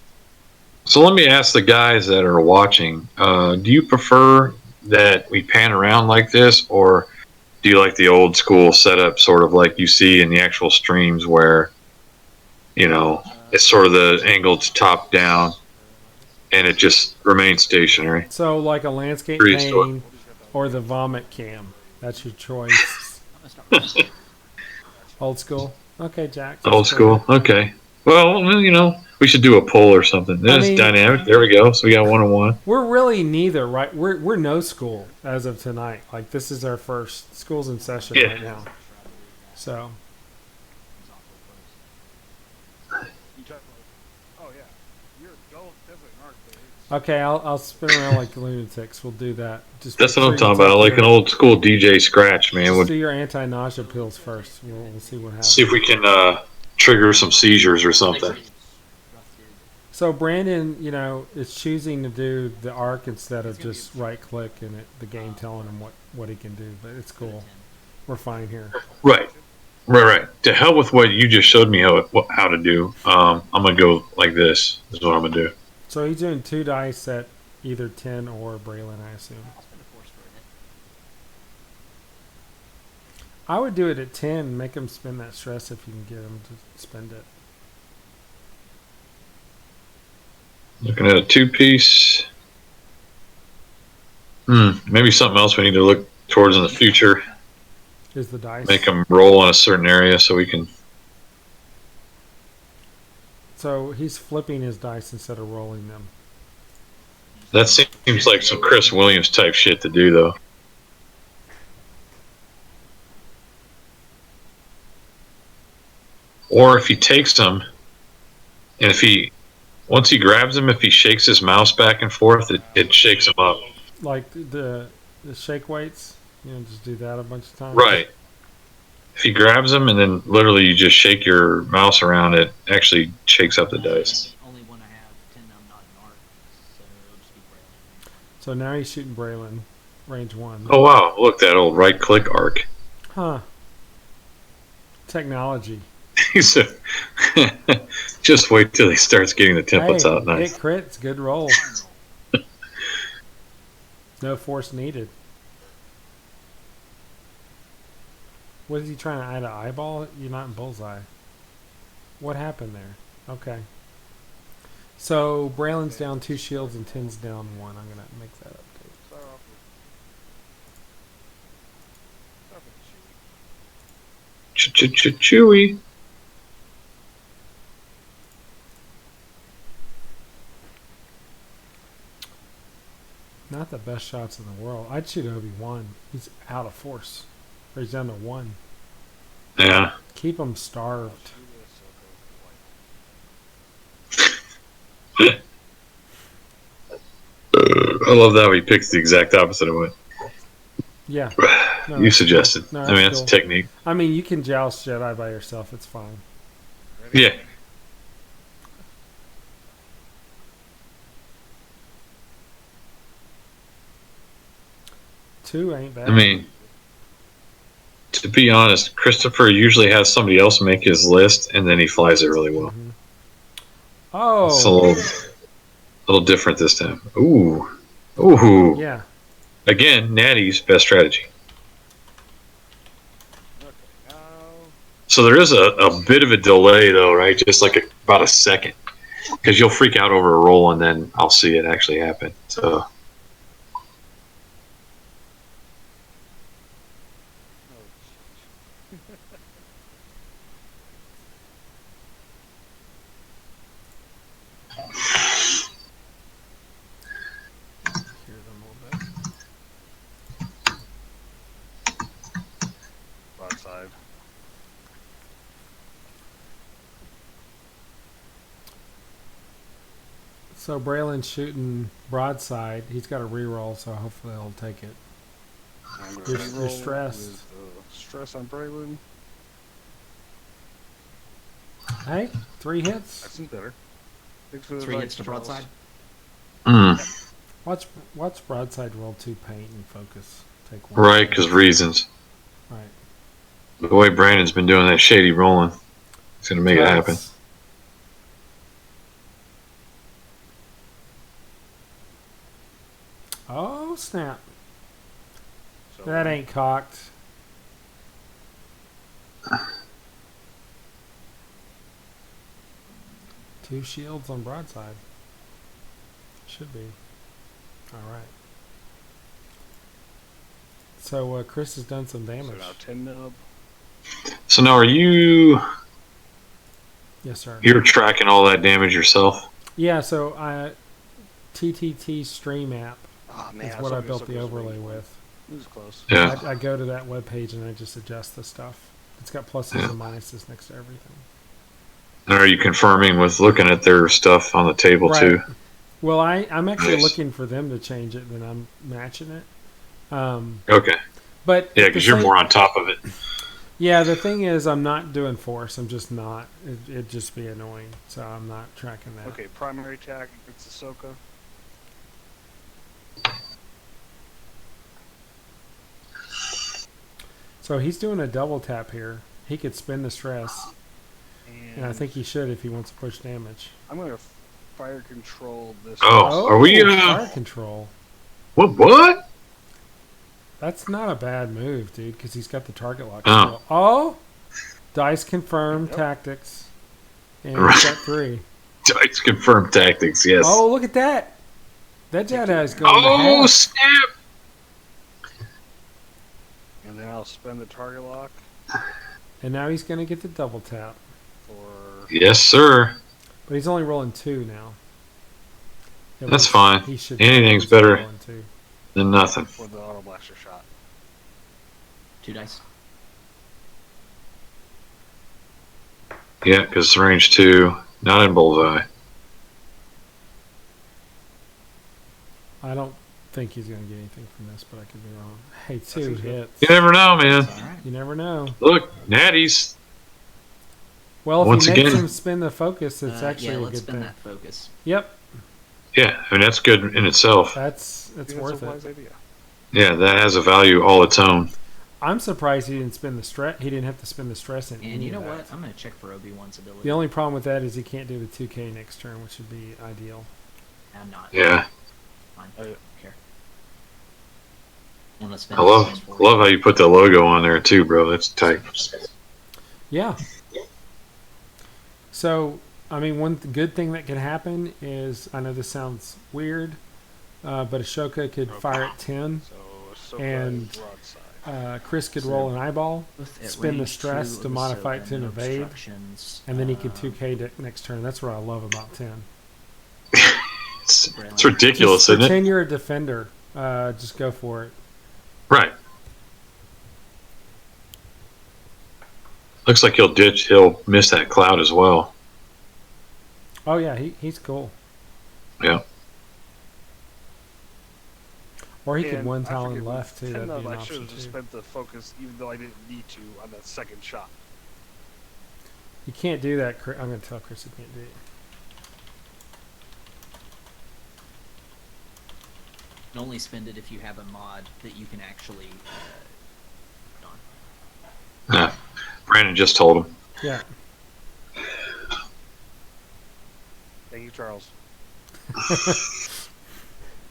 So let me ask the guys that are watching, do you prefer that we pan around like this, or do you like the old school setup, sort of like you see in the actual streams where, it's sort of the angled top down and it just remains stationary? So like a landscape Pretty sure. painting or the vomit cam. That's your choice. I'm gonna start. Old school. Okay, Jack. Old school. Okay. Well, we should do a poll or something. That's mean- dynamic. There we go. So we got 1-on-1. We're really neither, right? We're no school as of tonight. Like this is our first school's in session Yeah. right now. So You talk about, oh yeah, you're going definitely an arc, but it's okay, I'll spin around like lunatics. We'll do that. Just That's make what I'm sure you talking about. take Like an your- old school DJ scratch, man. Just Would do your anti-nausea pills first. We'll see what happens. see if we can trigger some seizures or something. So Brandon, is choosing to do the arc instead of just right click and the game telling him what he can do. But it's cool. We're fine here. Right. To hell with what you just showed me how to do. I'm gonna go like this. Is what I'm gonna do. So he's doing 2 dice at either 10 or Braylen, I assume. I'll spend a force for it. I would do it at 10 and make him spend that stress if you can get him to spend it. Looking at a 2-piece. Maybe something else we need to look towards in the future. Is the dice. Make them roll in a certain area so we can. So he's flipping his dice instead of rolling them. That seems like some Chris Williams type shit to do, though. Or if he takes them, and once he grabs them, if he shakes his mouse back and forth, it shakes him up. Like the shake weights, just do that a bunch of times. Right. If he grabs them and then literally you just shake your mouse around, it actually shakes up the dice. Only one I have 10. I'm not an arc, so it'll just be Braylen. So now he's shooting Braylen, range 1. Oh wow! Look, that old right click arc. Huh. Technology. He said, "Just wait till he starts getting the templates out." Nice. Hit crits, good roll. No force needed. What is he trying to add? An eyeball? You're not in bullseye. What happened there? Okay. So Braylen's down 2 shields and Ten's down 1. I'm gonna make that update. Start off with Chewy. Chewy. Not the best shots in the world. I'd shoot Obi-Wan. He's out of force. Or he's down to 1. Yeah. Keep him starved. I love that he picks the exact opposite of what Yeah. No, you that's suggested. cool. No, I mean, that's that's a technique. I mean, you can joust Jedi by yourself. It's fine. Ready? Yeah. Two ain't bad. I mean, to be honest, Christopher usually has somebody else make his list, and then he flies it really well. Mhm. It's a Oh, little different this time. Ooh. Ooh. yeah. Again, Natty's best strategy. Okay, now So there is a bit of a delay, though, right? Just like about a second. Because you'll freak out over a roll, and then I'll see it actually happen. So, Hear them a little bit. broadside. So Braylen's shooting broadside. He's got a reroll, so hopefully he'll take it. I'm gonna You're reroll stressed. with, stress on Braylen. Hey, 3 That hits. seems better. Thanks for the 3 advice, hits to Charles. broadside. Watch broadside roll 2 paint and focus. Take 1. right, because reasons. Right. The way Brandon's been doing that shady rolling, it's going to make it happen. Plus- Oh, snap. So, That ain't cocked. Two shields on broadside. Should be. Alright. So Chris has done some so damage. now 10 nub. So now are you... Yes, sir. You're tracking all that damage yourself? Yeah, so TTT Stream app Oh man, is I what saw I your built the suckers overlay really with. It was close. Yeah. I go to that webpage and I just adjust the stuff. It's got pluses Yeah. and minuses next to everything. And are you confirming with looking at their stuff on the table, too? Well, I'm actually Nice. looking for them to change it, then I'm matching it. Okay. But Yeah, at the because you're same- more on top of it. Yeah, the thing is, I'm not doing force. I'm just not. It'd just be annoying, so I'm not tracking that. Okay, primary attack against Ahsoka. So he's doing a double tap here. He could spin the stress, and I think he should if he wants to push damage. I'm gonna fire control this. Oh, are we, fire control? What? That's not a bad move, dude, because he's got the target lock. Oh. still. Oh, dice confirmed Yep. tactics, and he's got 3. Dice confirmed tactics, yes. Oh, look at that! That Jedi's going to Oh, half. snap! And then I'll spend the target lock And now he's going to get the double tap, for. Yes, sir. but he's only rolling 2 now. At That's least fine. He should. Anything's he's better. rolling 2. Then nothing. For the auto blaster shot. 2 dice. Yeah, because it's range 2, not in bullseye. I don't think he's going to get anything from this, but I could be wrong. Hey, 2 seems good. hits. You never know, man. All right. You never know. Look, Natty's. Well, if Once he makes again- him spin the focus, it's actually yeah, a let's good spin thing. that focus. Yep, Yeah, I mean, that's good in itself. that's I think worth that's a it. wise idea. Yeah, that has a value all its own. I'm surprised he didn't spin the stress. He didn't have to spin the stress in And any you know of that. what? I'm gonna check for Obi-Wan's ability. The only problem with that is he can't do the 2K next turn, which would be ideal. I'm not. Yeah. Fine. Oh, yeah. Don't care. And let's spin I this dice for love how you put the logo on there, too, bro. That's tight. Yeah. So I mean, one good thing that could happen is, I know this sounds weird, but Ashoka could fire at 10, So Ahsoka and Broadside. Chris could roll an eyeball, Both at spin the range stress 2 to of modify it Ahsoka to an and evade, obstructions, and then he could 2K next turn. That's what I love about 10. It's ridiculous, Just isn't pretend it? you're a defender. Just go for it. Right. Looks like he'll miss that cloud as well. Oh yeah, he's cool. Yeah. Or he could And one I Talon forget left too. That'd be an I should option have just too. spent the focus, even though I didn't need to, on that second shot. You can't do that. I'm gonna tell Chris he can't do it. You can only spend it if you have a mod that you can actually put on. Yeah. Brandon just told him. Yeah. Thank you, Charles.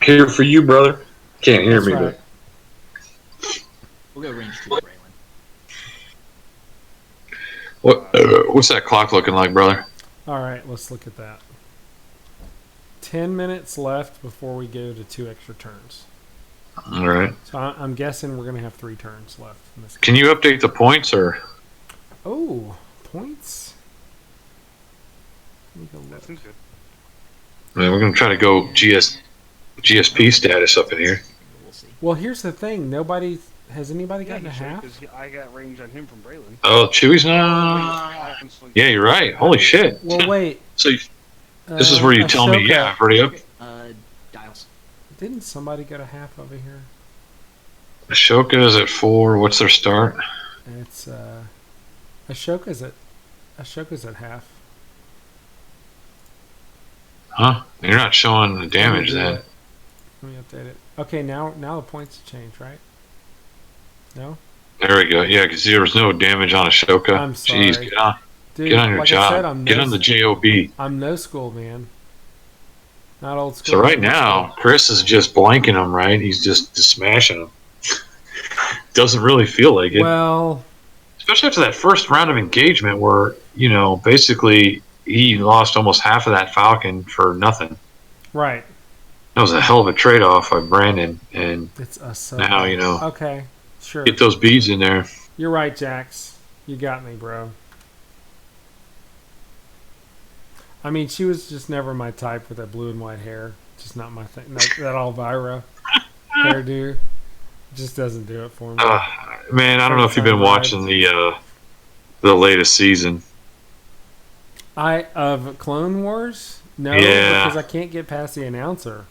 Here for you, brother. Can't hear That's me, right. We'll go range 2, Braylen. What's that clock looking like, brother? All right, let's look at that. 10 minutes left before we go to 2 extra turns. All right. So I'm guessing we're gonna have 3 turns left in this game. Can you update the points or? Oh, points. Let me go That look. seems good. Man, we're gonna try to go GSP status up in here. We'll see. Well, here's the thing. Has anybody gotten a half? Because I got range on him from Braylen. Oh, Chewy's not. Yeah, you're right. Holy shit. Well, wait. So this is where you tell me, Ahsoka- yeah, I've already up. Dials. Didn't somebody get a half over here? Ashoka is at 4. What's their start? It's Ashoka's at half. Huh? You're not showing the damage Let me do then. it. Let me update it. Okay, now the points have changed, right? No? There we go. Yeah, because there was no damage on Ashoka. I'm sorry. Jeez, Dude, get on your like job. I said, Get on the JOB. I'm no school, man. Not old school. So right but old now, school. Chris is just blanking them, right? He's just smashing them. Doesn't really feel like it. Well, Especially after that first round of engagement where, basically he lost almost half of that Falcon for nothing. right. That was a hell of a trade-off by Brandon. And It's us. now, Okay, sure. get those beads in there. You're right, Jax. You got me, bro. I mean, she was just never my type with that blue and white hair. Just not my thing. That Elvira hairdo just doesn't do it for me. Man, I don't know if you've been watching the latest season. Of Clone Wars? No, Yeah. because I can't get past the announcer.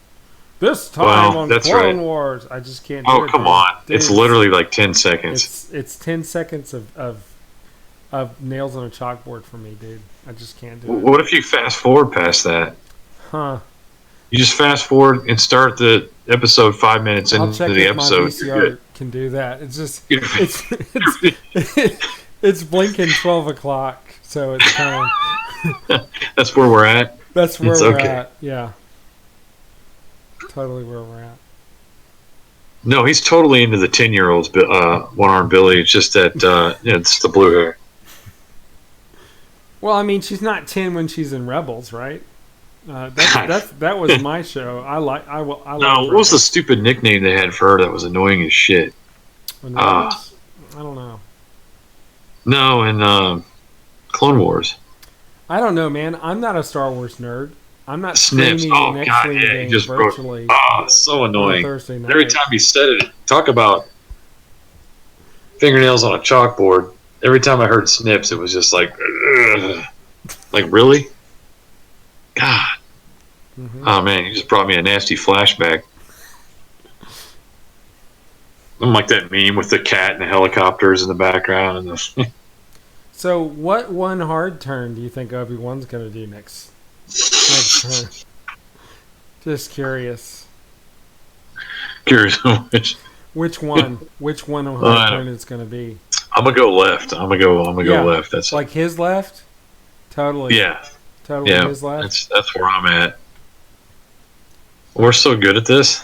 This time Well, on that's Clone right. Wars, I just can't do Oh, it. come dude. on. Dude, It's literally like 10 seconds. It's 10 seconds of nails on a chalkboard for me, dude. I just can't do it. What if you fast forward past that? Huh. You just fast forward and start the episode 5 minutes I'll into check the if my episode. You're VCR good. can do that. It's just You're- it's blinking 12 o'clock, so it's kind of That's where we're at. that's where It's we're okay. at. Yeah, totally where we're at. No, he's totally into the 10-year-olds, one-arm Billy. It's just that it's the blue hair. Well, I mean, she's not 10 when she's in Rebels, right? That was my show. I like No, what was the stupid nickname they had for her that was annoying as shit? Rebels? I don't know. No, in Clone Wars. I don't know, man. I'm not a Star Wars nerd. I'm not Snips. streaming Oh, the next God, Wing yeah, he game just broke- virtually So on annoying. Thursday night. Every time he said it, talk about fingernails on a chalkboard. Every time I heard snips, it was just like, ugh. Like, really? God. Mhm. Oh, man, you just brought me a nasty flashback. I'm like that meme with the cat and the helicopters in the background. And the So, what one hard turn do you think Obi-Wan's going to do next turn? Just curious. Curious which. Which one? Which one of I hard don't- turn it's going to be? I'm gonna go left. I'm gonna go Yeah. left. That's Like his left? Totally. yeah. Totally Yeah. his left. That's where I'm at. We're so good at this.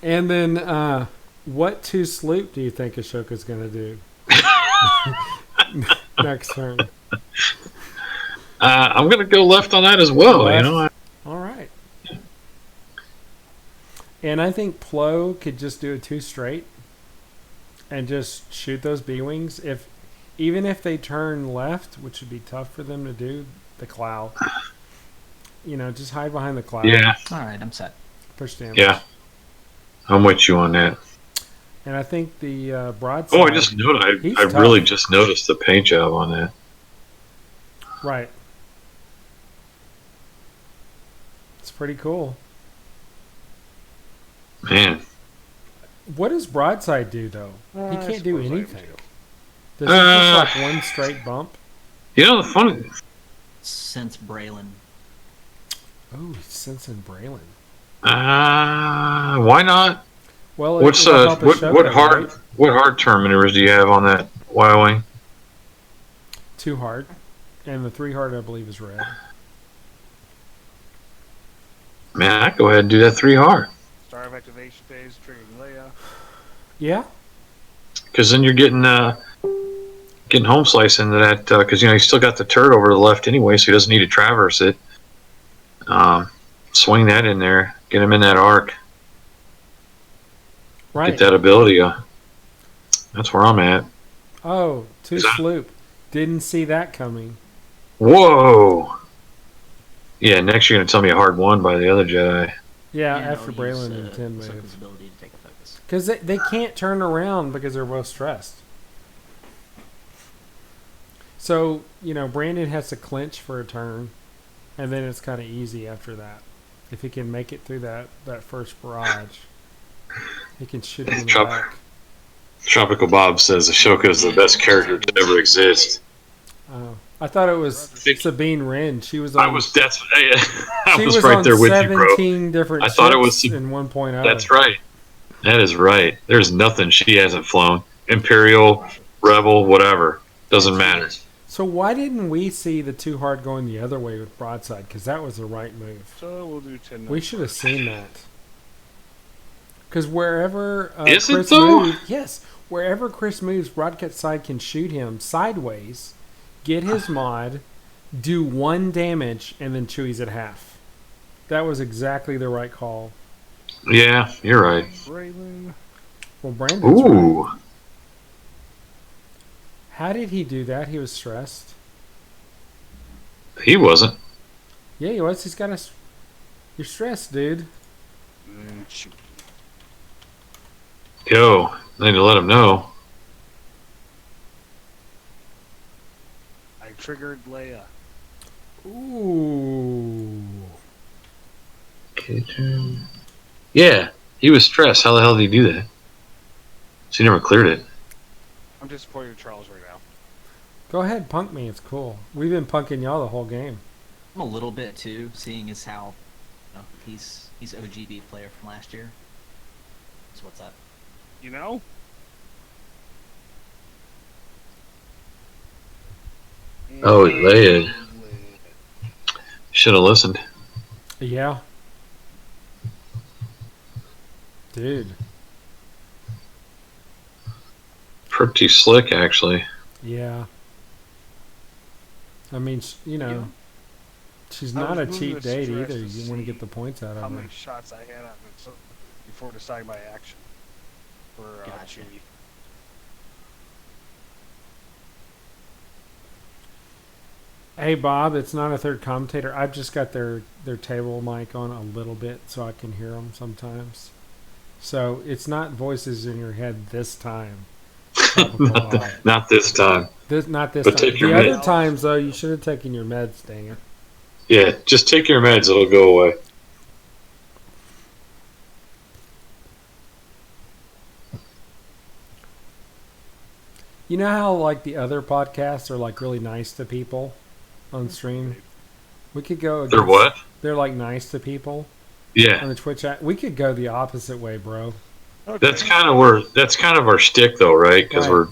And then, what 2 sloop do you think Ashoka's going to do next turn? I'm going to go left on that as well. Left. You know, All right. And I think Plo could just do a 2 straight and just shoot those B-wings. Even if they turn left, which would be tough for them to do, the cloud. Just hide behind the cloud. yeah, All right, I'm set. Push damage. yeah. I'm with you on that. And I think the broadside. Oh, I just noticed. He's I tough. really just noticed the paint job on that. Right. It's pretty cool. Man, What does broadside do though? He I can't do suppose I anything. do. Does he just like one straight bump? you know the funny. Since Braylen. Oh, he's sensing Braylen. Why not? Well, What's it'll help Ahsoka, right? what hard terminators do you have on that Y-wing? 2 hard, and the 3 hard I believe is red. Man, I go ahead and do that 3 hard. Start of activation phase, triggering Leia. Yeah. Because then you're getting home slice into that. Because he's still got the turret over to the left anyway, so he doesn't need to traverse it. Swing that in there, get him in that arc, Right. get that ability. That's where I'm at. Oh, 2 Is that- sloop. Didn't see that coming. Whoa. Yeah, next you're gonna tell me a hard 1 by the other Jedi. Yeah, And after I'll Braylen use, and Ten Ahsoka's move. ability to take a focus. Because they can't turn around because they're both stressed. So, Brandon has to clinch for a turn, and then it's kind of easy after that. If he can make it through that first barrage, he can shoot him in the Chop. back. Tropical Bob says Ashoka is the best character to ever exist. I thought it was Sabine Wren. She was on, I was she right on there with you, bro. 17 different I thought it was ships in 1.0. That's right. That is right. There's nothing she hasn't flown. Imperial, Rebel, whatever. Doesn't matter. So why didn't we see the 2 hard going the other way with broadside? Because that was the right move. So we'll do 10. We should have seen that. Because wherever Is it Chris though? moves, yes, wherever Chris moves, broadside can shoot him sideways, get his mod, do 1 damage, and then Chewy's at half. That was exactly the right call. Yeah, you're right. Braylen. Well, Brandon's right. Ooh. How did he do that? He was stressed. He wasn't. Yeah, he was. He's got a. You're stressed, dude. And shoot. Yo, I need to let him know. I triggered Leia. Ooh. Yeah, he was stressed. How the hell did he do that? So he never cleared it. I'm disappointed in Charles right now. Go ahead, punk me. It's cool. We've been punking y'all the whole game. I'm a little bit too, seeing as how he's OGB player from last year. So what's up? You know? Oh, he laid. Should have listened. Yeah. Dude. Pretty slick, actually. Yeah. I mean, Yeah. she's I not a was cheap moving date stress either. to You want to see get the points out How of her. many shots I had on it so before deciding my action for Gotcha. Chewy. Hey, Bob, it's not a third commentator. I've just got their table mic on a little bit so I can hear them sometimes. So it's not voices in your head this time. Not this time. Not this But time. take your The other meds. times, though, you should have taken your meds, dang it. Yeah, just take your meds. It'll go away. You know how, like, the other podcasts are, like, really nice to people on stream? We could go... They're what? They're, like, nice to people Yeah. on the Twitch app. We could go the opposite way, bro. Okay. That's kind of our shtick, though, right? Because Right.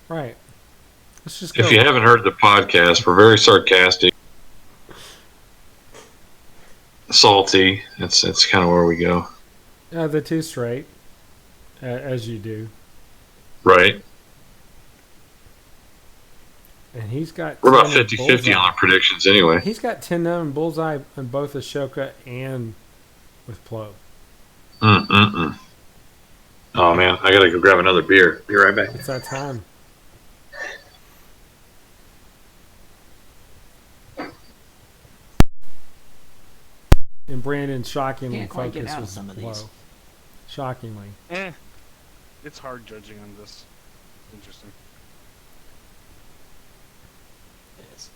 Right. Let's just go. if you haven't heard the podcast, we're very sarcastic, salty. It's kind of where we go, The 2 straight, as you do. right? And he's got We're about 10 in 50-50 bullseye. on our predictions anyway. He's got 10 in bullseye in both Ahsoka and with Plo. Mm-mm-mm. Oh, man. I got to go grab another beer. Be right back. It's that time. And Brandon shockingly Can't quite get focused out of with some of Plo. these. Shockingly. It's hard judging on this. Interesting. It is.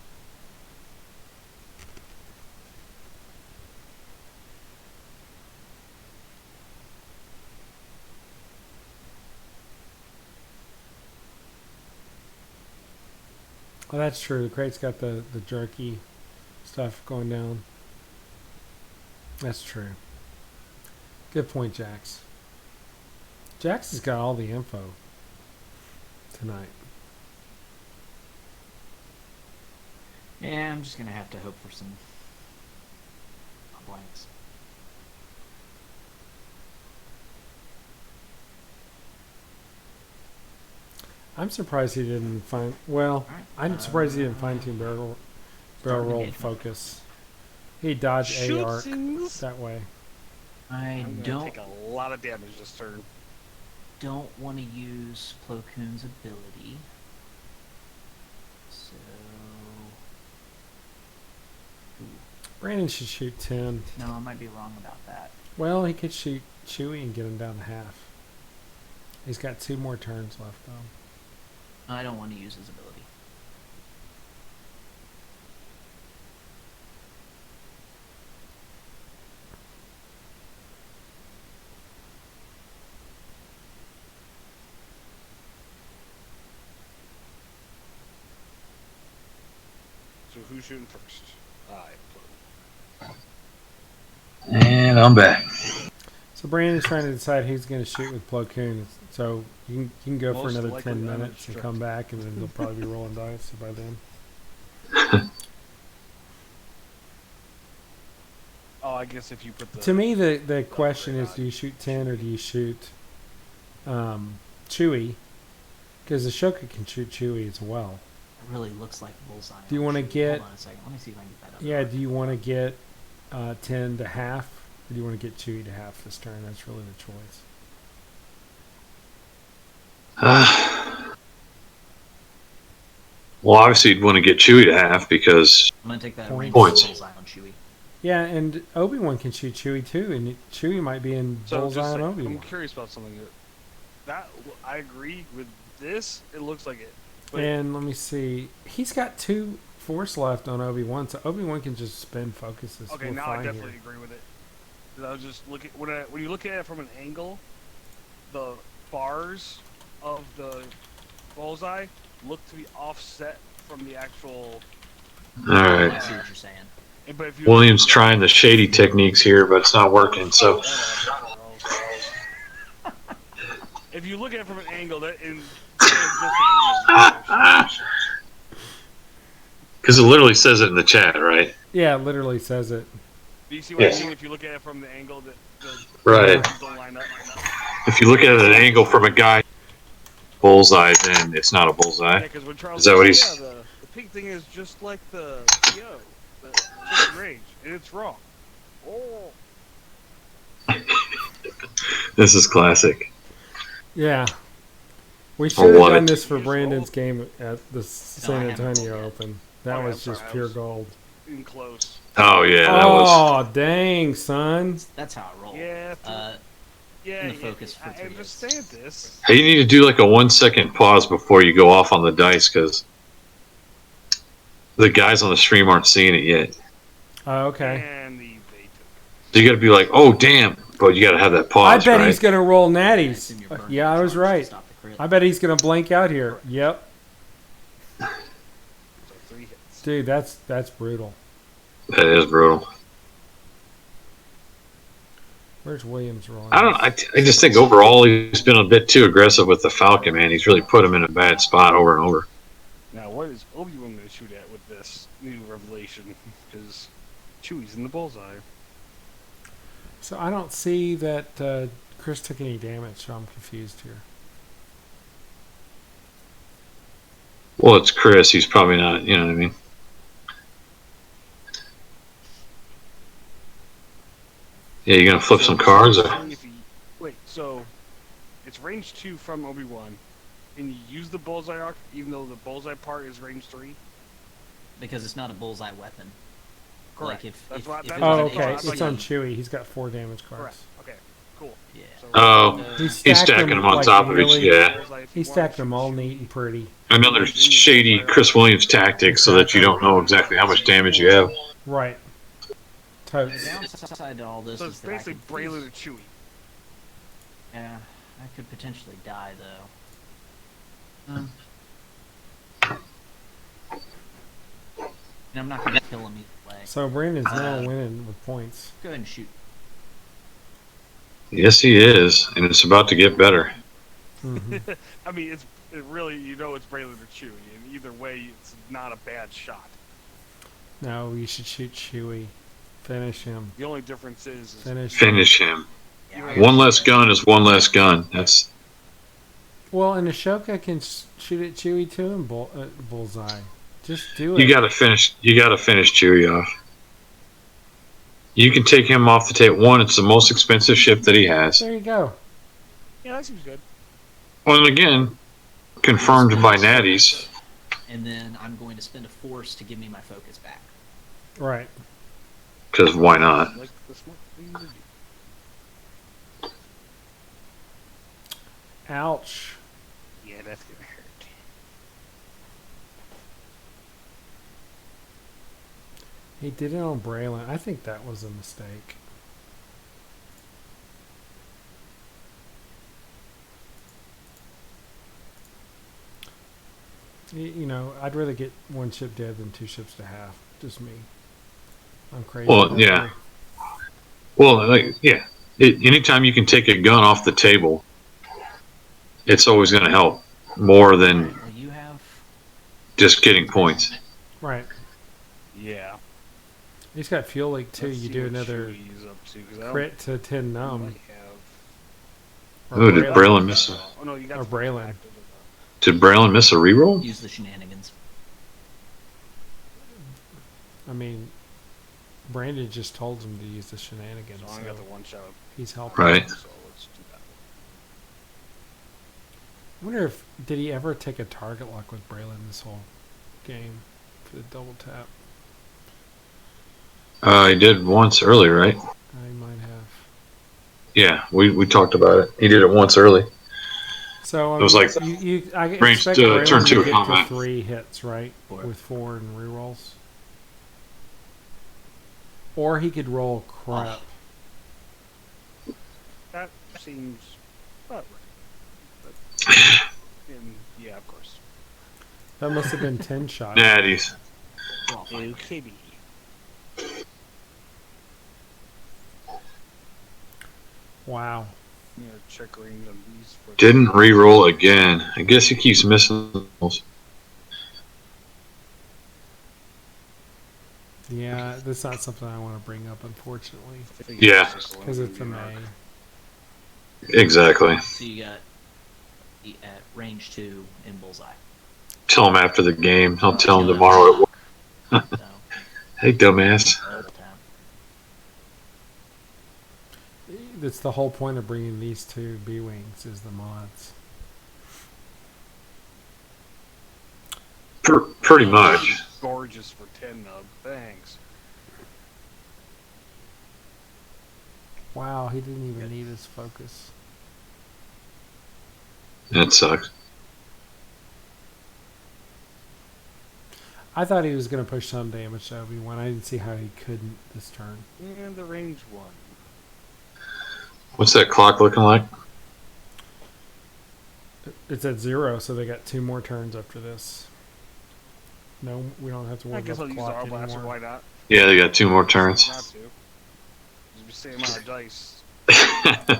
Oh, that's true. The crate's got the jerky stuff going down. That's true. Good point, Jax. Jax has got all the info tonight. Yeah, I'm just gonna have to hope for some blanks. I'm surprised he didn't find. Well, Alright, I'm surprised he didn't find two barrel roll engagement. focus. He dodged a arc Shootings. that way. I I'm gonna don't take a lot of damage this turn. want to use Plo Koon's ability. So Brandon should shoot 10. no, I might be wrong about that. Well, he could shoot Chewy and get him down to half. He's got 2 more turns left, though. I don't want to use his ability. So who's shooting first? And I'm back. So Brandon's trying to decide who's going to shoot with Plo Koon. So you can go for Most another likely 10 minutes and unobstructed. come back, and then they'll probably be rolling dice by then. Oh, I guess if you put the To me, the question is, do you shoot 10 or do you shoot Chewy? Because Ashoka can shoot Chewy as well. It really looks like bullseye. Do you on wanna Chewy. get- Hold on a second. Let me see if I can get that up. Yeah, do you want to get 10 to half, or do you want to get Chewy to half this turn? That's really the choice. Well, obviously, you'd want to get Chewy to half because I'm gonna take that Points. range Points. bullseye on Chewy. Yeah, and Obi-Wan can shoot Chewy too, and Chewy might be in So bullseye just on like, Obi-Wan. I'm curious about something. That I agree with this. It looks like it. But And let me see. He's got 2 force left on Obi-Wan, so Obi-Wan can just spin focuses. okay, We're now I fine definitely here. agree with it. 'Cause I was just looking when you look at it from an angle, the bars of the bullseye look to be offset from the actual. all right. I see what you're saying. But if you William's trying the shady techniques here, but it's not working. So if you look at it from an angle, that in because it literally says it in the chat, right? Yeah, it literally says it. do you see what Yes. I mean? If you look at it from the angle that the Right. lines don't line up. If you look at it at an angle from a guy bullseye, then it's not a bullseye. Yeah, because when Charles Is that what he's- yeah, the pink thing is just like the PO, the fixed range, and it's wrong. Oh, This is classic. Yeah. We should have love done it. this for Years Brandon's old. game at the San haven't Antonio yet. Open. That Oh, yeah, was I'm just sorry, I pure was- gold. in close. Oh yeah, that was. Oh, dang, son. That's how I roll. Yeah, yeah. in the focus for I 3 understand this. Hey, you need to do like a 1-second pause before you go off on the dice because the guys on the stream aren't seeing it yet. Oh, okay. And they took So you got to be like, "Oh damn!" But you got to have that I pause, bet right? he's going to roll I natties. assume you're burning Yeah, I was charge to right. stop the crit. I bet he's going to blank out here. Yep. so 3 hits. Dude, that's brutal. That is brutal. Where's Williams rolling? I don't. I just think overall he's been a bit too aggressive with the Falcon, man. He's really put him in a bad spot over and over. Now, what is Obi-Wan going to shoot at with this new revelation? Because Chewy's in the bullseye. So I don't see that Chris took any damage, so I'm confused here. Well, it's Chris. He's probably not. You know what I mean? Yeah, you gonna flip some cards? Or? If you, wait, so it's range 2 from Obi-Wan, and you use the bullseye arc, even though the bullseye part is range 3. Because it's not a bullseye weapon. Correct. Like if That's why- it that's was Oh, an okay. HSC, It's on Chewy. He's got 4 damage Correct. cards. Okay. Cool. Yeah. So, Oh, He's he's stacked stacking them on like, top of really, each. Yeah, bullseye, if you He want stacked to them shoot all Chewie, neat and pretty. another shady Chris Williams tactic, so that you don't know exactly how much damage you have. Right. The Totes. downside to all this So is it's that I basically could Braylen and Chewy. Yeah, I could potentially die though. And I'm not gonna kill him either way. So Brandon's now winning with points. Go ahead and shoot. Yes, he is, and it's about to get better. Hmm. I mean, it really, it's Braylen or Chewy, and either way, it's not a bad shot. No, you should shoot Chewy. Finish him. The only difference is Finish him. Yeah, One less gun is one less gun. That's Well, and Ashoka can shoot at Chewy too and bullseye. Just do it. you got to finish. You got to finish Chewie off. You can take him off the table. One, it's the most expensive ship that he has. There you go. Yeah, that seems good. Well, and again, confirmed by Natties. and then I'm going to spend a force to give me my focus back. Right. Because why not? Like the smart thing to do. Ouch. Yeah, that's gonna hurt. He did it on Braylen. I think that was a mistake. You know, I'd rather get one ship dead than 2 ships to half. Just me. I'm crazy. Well, that yeah. way. Well, yeah. Anytime you can take a gun off the table, it's always going to help more than Well, you have just getting points. Right. Yeah. He's got fuel leak too. Let's You see do what another Chewy's up to, 'cause I don't- crit to 10 he numb. might have- Or Ooh, did Braylen miss a Oh no, you got Or the Braylen. active. Did Braylen miss a reroll? use the shenanigans. I mean, Brandon just told him to use the shenanigans. So I got the one shot. He's helping. Right. So let's do that. I wonder if did he ever take a target lock with Braylen this whole game for the double tap? He did once early, right? I might have. Yeah, we talked about it. He did it once early. So It was like I range expect to Braylen turn to two get combat. to 3 hits, right? Four. With 4 and rerolls. Or he could roll crap. That seems about right. But, and, yeah, of course. That must have been 10 shots. Natties. Well, fine. Okay. Wow. You know, checkering on these for Didn't reroll again. I guess he keeps missing those. Yeah, that's not something I want to bring up, unfortunately. Yeah. Because it's a May. Exactly. So you got at range 2 in bullseye. Tell him after the game. I'll tell him tomorrow at work. So Hey, dumbass. double tap. That's the whole point of bringing these 2 B-Wings is the mods. Pretty much. Gorgeous for 10 nub. Thanks. Wow, he didn't even need his focus. That sucks. I thought he was going to push some damage to Obi-Wan. I didn't see how he couldn't this turn. And the range 1. What's that clock looking like? It's at 0, so they got 2 more turns after this. No, we don't have to worry I guess about I'll the use the clock R blaster. anymore. Why not? Yeah, they got 2 more turns. Not to. Just the same amount of dice.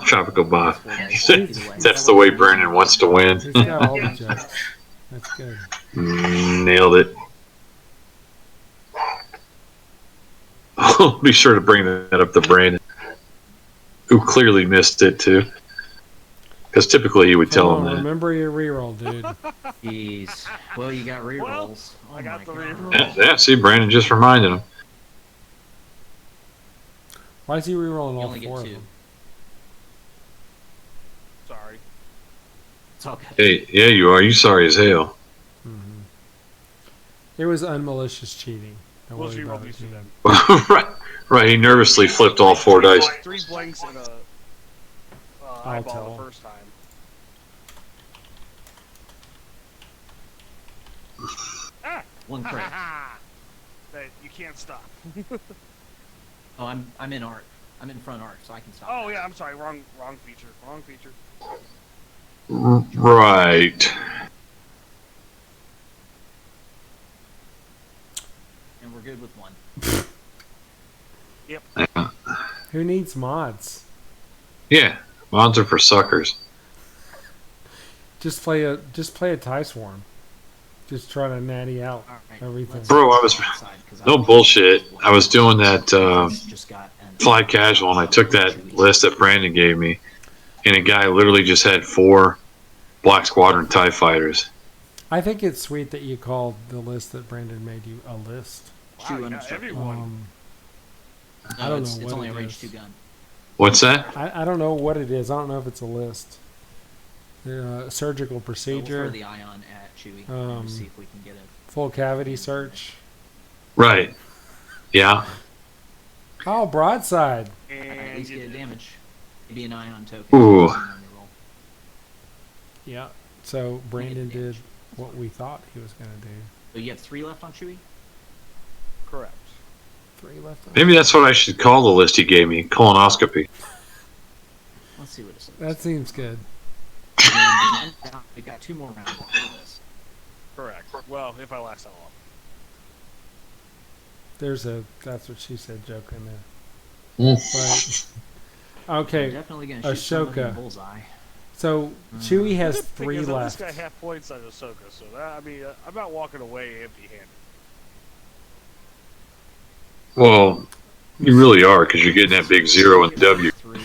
Tropical bomb. That's 4 dice either way. That's the way Brandon wants to win. He's got all the jokes. That's good. Nailed it. I'll be sure to bring that up to Brandon, who clearly missed it too. Because typically he would Come tell on, them that. remember your reroll, dude. Jeez. Well, you got rerolls. Oh I got my the God. reroll. Yeah, see, Brandon just reminded him. Why is he rerolling You all only get 4 of two. them? Sorry. It's all good. Hey, yeah, you are. You sorry as hell. Mm-hmm. It was unmalicious cheating. Don't We'll worry see about what we it. see then. Right. He nervously flipped all 4 dice. 3 blanks and a I'll eyeball tell. the first time. Ah! One crit. That you can't stop. Oh, I'm in art. I'm in front art, so I can stop. Oh yeah, I'm sorry. Wrong feature. Wrong feature. Right. And we're good with one. Yep. Who needs mods? Yeah, mods are for suckers. Just play a tie swarm. Just try to natty out All right, everything. let's Bro, go I was- outside, 'cause No I- bullshit. I was doing that Just got an- fly casual, and I took that list that Brandon gave me, and a guy literally just had 4 Black Squadron TIE fighters. I think it's sweet that you called the list that Brandon made you a list. Wow, Chew you got unobstructed. everyone. I don't it's, know it's what only it a range is. 2 gun. What's that? I don't know what it is. I don't know if it's a list. Surgical So we'll procedure, throw the ion at Chewy Um, and see if we can get it. full cavity search. Right. Yeah. Oh, broadside. I can at And least you get a did. damage. Maybe an ion token. Ooh. depending on your roll. Yeah. So Brandon Negative did damage. what we thought he was going to do. So you have 3 left on Chewy? Correct. 3 left. On. Maybe that's what I should call the list he gave me. Colonoscopy. Let's see what it says. That seems good. And then we've got 2 more rounds after this. Correct. Well, if I last that long. There's a that's what she said joke in there. Mm. But okay, I'm definitely going to shoot somebody in the Ahsoka. bullseye. so Chewie has Good thing 3 is that left. This guy half points on Ahsoka, so that, I mean, I'm not walking away empty-handed. Well, you really are, because you're getting that big 0 and W. 3,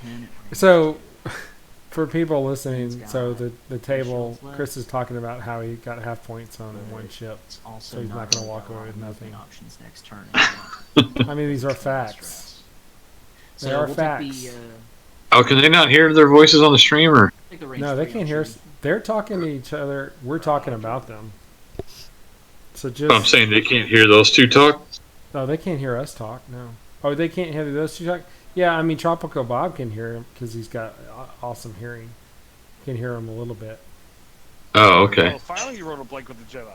10, So, for people listening, so the table, Chris is talking about how he got half points on one ship. It's also So he's not gonna really walk got a away lot with of nothing. movement options next turn. if you want I mean, these are to facts. stress. They So are we'll facts. Take the, Oh, can they not hear their voices on the stream, or? take the range No, they 3 can't on hear Chewy. us. They're talking to each other. We're talking about them. So But I'm just saying they can't hear those two talk? no, they can't hear us talk. No. Oh, they can't hear those two talk. Yeah, I mean, Tropical Bob can hear him because he's got awesome hearing. Can hear him a little bit. Oh, okay. Oh, finally you wrote a blank with the Jedi.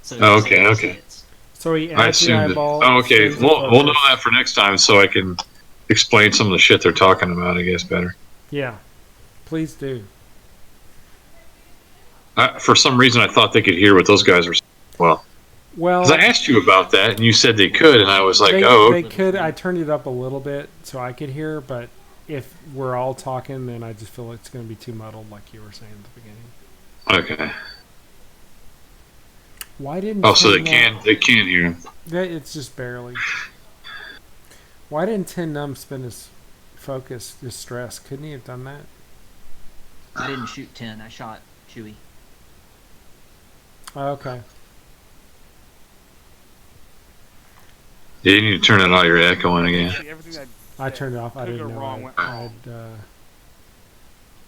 So Oh, it's okay, like okay. hits. So he I adds the assumed. eyeball. Oh, okay. spins the We'll know focus. that for next time, so I can explain some of the shit they're talking about, I guess, better. Yeah, please do. For some reason, I thought they could hear what those guys were saying. Well, Well, because I asked you about that, and you said they could, and I was like, they, oh, they could. I turned it up a little bit so I could hear, but if we're all talking, then I just feel like it's going to be too muddled, like you were saying at the beginning. okay. Why didn't? Oh, so they 10 can hear him. It's just barely. Why didn't Ten Numb spend his focus, his stress? Couldn't he have done that? I didn't shoot 10. I shot Chewy. Oh, okay. Yeah, you need to turn it out. You're echoing again. Actually, everything I turned it off. I Could didn't go know. wrong, went I'd,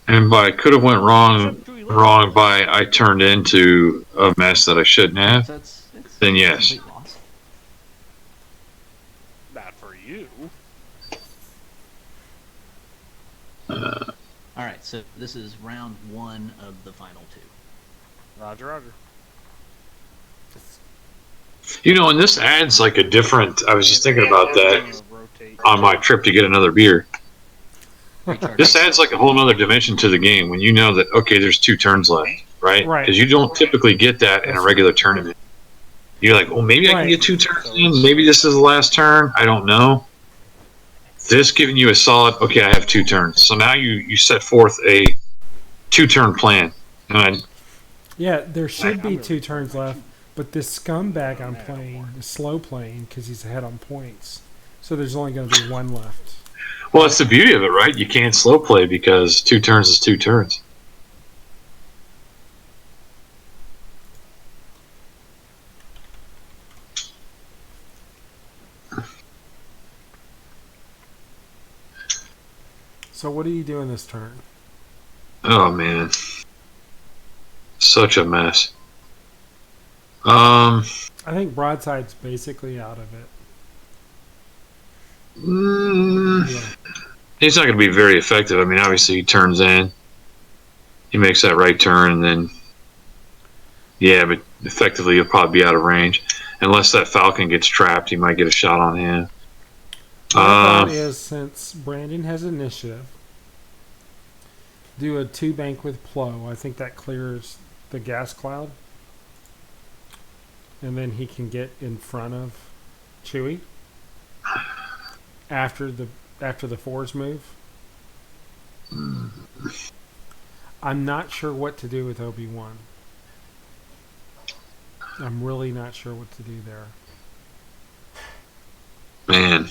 And by could have went wrong, Except Chewie wrong by I turned into a mess that I shouldn't have. So it's Then yes. a complete loss. not for you. All right, so this is round 1 of the final 2. Roger, Roger. You know, and this adds like a different. I was just thinking about that Rotate. on my trip to get another beer. Recharge. This adds like a whole other dimension to the game when you know that, okay, there's 2 turns left, right? Right. Because you don't typically get that in a regular tournament. You're like, well, maybe I Right. can get 2 turns in. Maybe this is the last turn. I don't know. This giving you a solid, okay, I have 2 turns. So now you set forth a 2-turn plan. And yeah, there should I'm be really 2 turns left, but this scumbag I'm playing is slow playing because he's ahead on points. So there's only going to be 1 left. Well, that's the beauty of it, right? You can't slow play because 2 turns is 2 turns. So what are you doing this turn? Oh man, such a mess. I think Broadside's basically out of it. Yeah. He's not going to be very effective. I mean, obviously he turns in, he makes that right turn, and then but effectively he'll probably be out of range unless that Falcon gets trapped. He might get a shot on him. My thought is, since Brandon has initiative, do a 2 bank with Plo. I think that clears the gas cloud. And then he can get in front of Chewy after the 4s move. I'm not sure what to do with Obi-Wan. I'm really not sure what to do there. Man.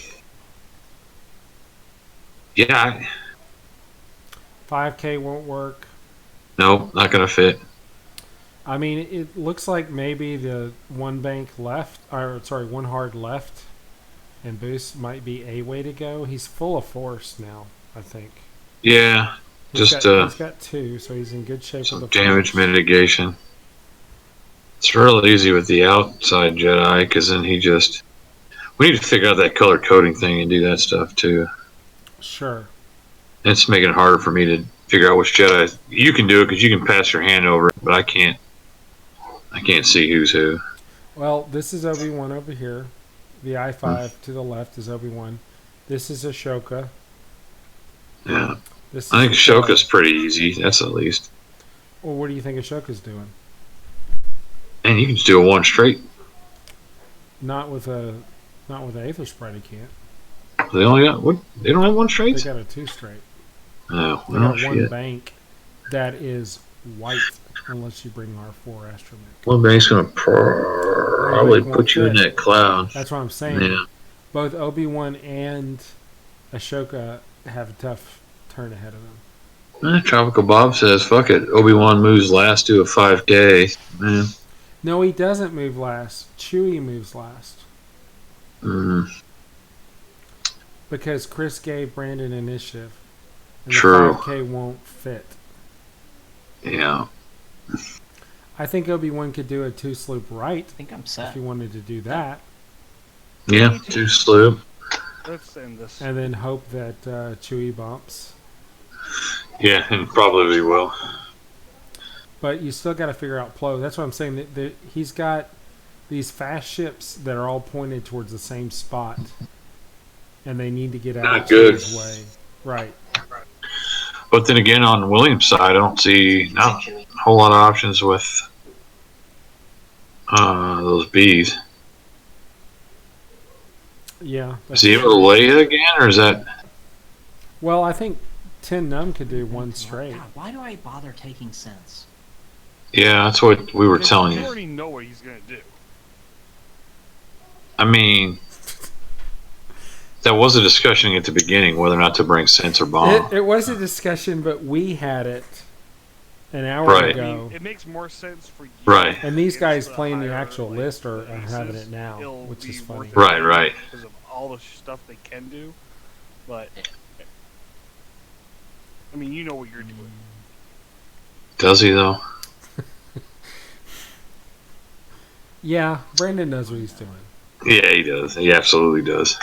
Yeah. 5K won't work. Nope, not going to fit. I mean, it looks like maybe the 1 bank left, or sorry, 1 hard left, and boost might be a way to go. He's full of force now, I think. Yeah, he's got 2, so he's in good shape. Some with the damage force. mitigation. It's real easy with the outside Jedi, because then we need to figure out that color coding thing and do that stuff too. Sure. It's making it harder for me to figure out which Jedi. You can do it because you can pass your hand over it, but I can't see who's who. Well, this is Obi-Wan over here. The I-5 to the left is Obi-Wan. This is Ahsoka. Yeah. This I think is Ahsoka's pretty easy. That's at least. Well, what do you think Ahsoka's doing? And you can just do a 1 straight. Not with Aether Sprite, he can't. They only got what? They don't have 1 They straight. got a 2 straight. Oh, They got 1 bank that is white, unless you bring R4 Astromech. 1 bank's gonna probably put you in that cloud. That's what I'm saying. Yeah. Both Obi-Wan and Ahsoka have a tough turn ahead of them. Tropical Bob says, "Fuck it." Obi-Wan moves last to a 5K. Man. No, he doesn't move last. Chewy moves last. Because Chris gave Brandon initiative. And True. The 5K won't fit. Yeah. I think Obi-Wan could do a 2 sloop right. I think I'm set. If he wanted to do that. Yeah, 2 sloop. Let's end this. And then hope that Chewy bumps. Yeah, and probably will. But you still got to figure out Plo. That's what I'm saying. That he's got these fast ships that are all pointed towards the same spot. And they need to get out Not of good. Chewy's way. Right. But then again, on Williams' side, I don't see a whole lot of options with those bees. Yeah. Is he able to lay it again, or is that? Well, I think 10 Num could do 1 straight. God, why do I bother taking sense? Yeah, that's what we were Because telling you you. already know what he's gonna do. I mean, that was a discussion at the beginning whether or not to bring sense or bomb. It was a discussion, but we had it an hour Right. ago. I mean, it makes more sense for you. Right. And these guys against playing the higher, actual like, list are aces, having it now, it'll which be is funny. worth it Right, right. Because of all the stuff they can do, but I mean, you know what you're doing. Does he though? Yeah, Brandon knows what he's doing. Yeah, he does. He absolutely does.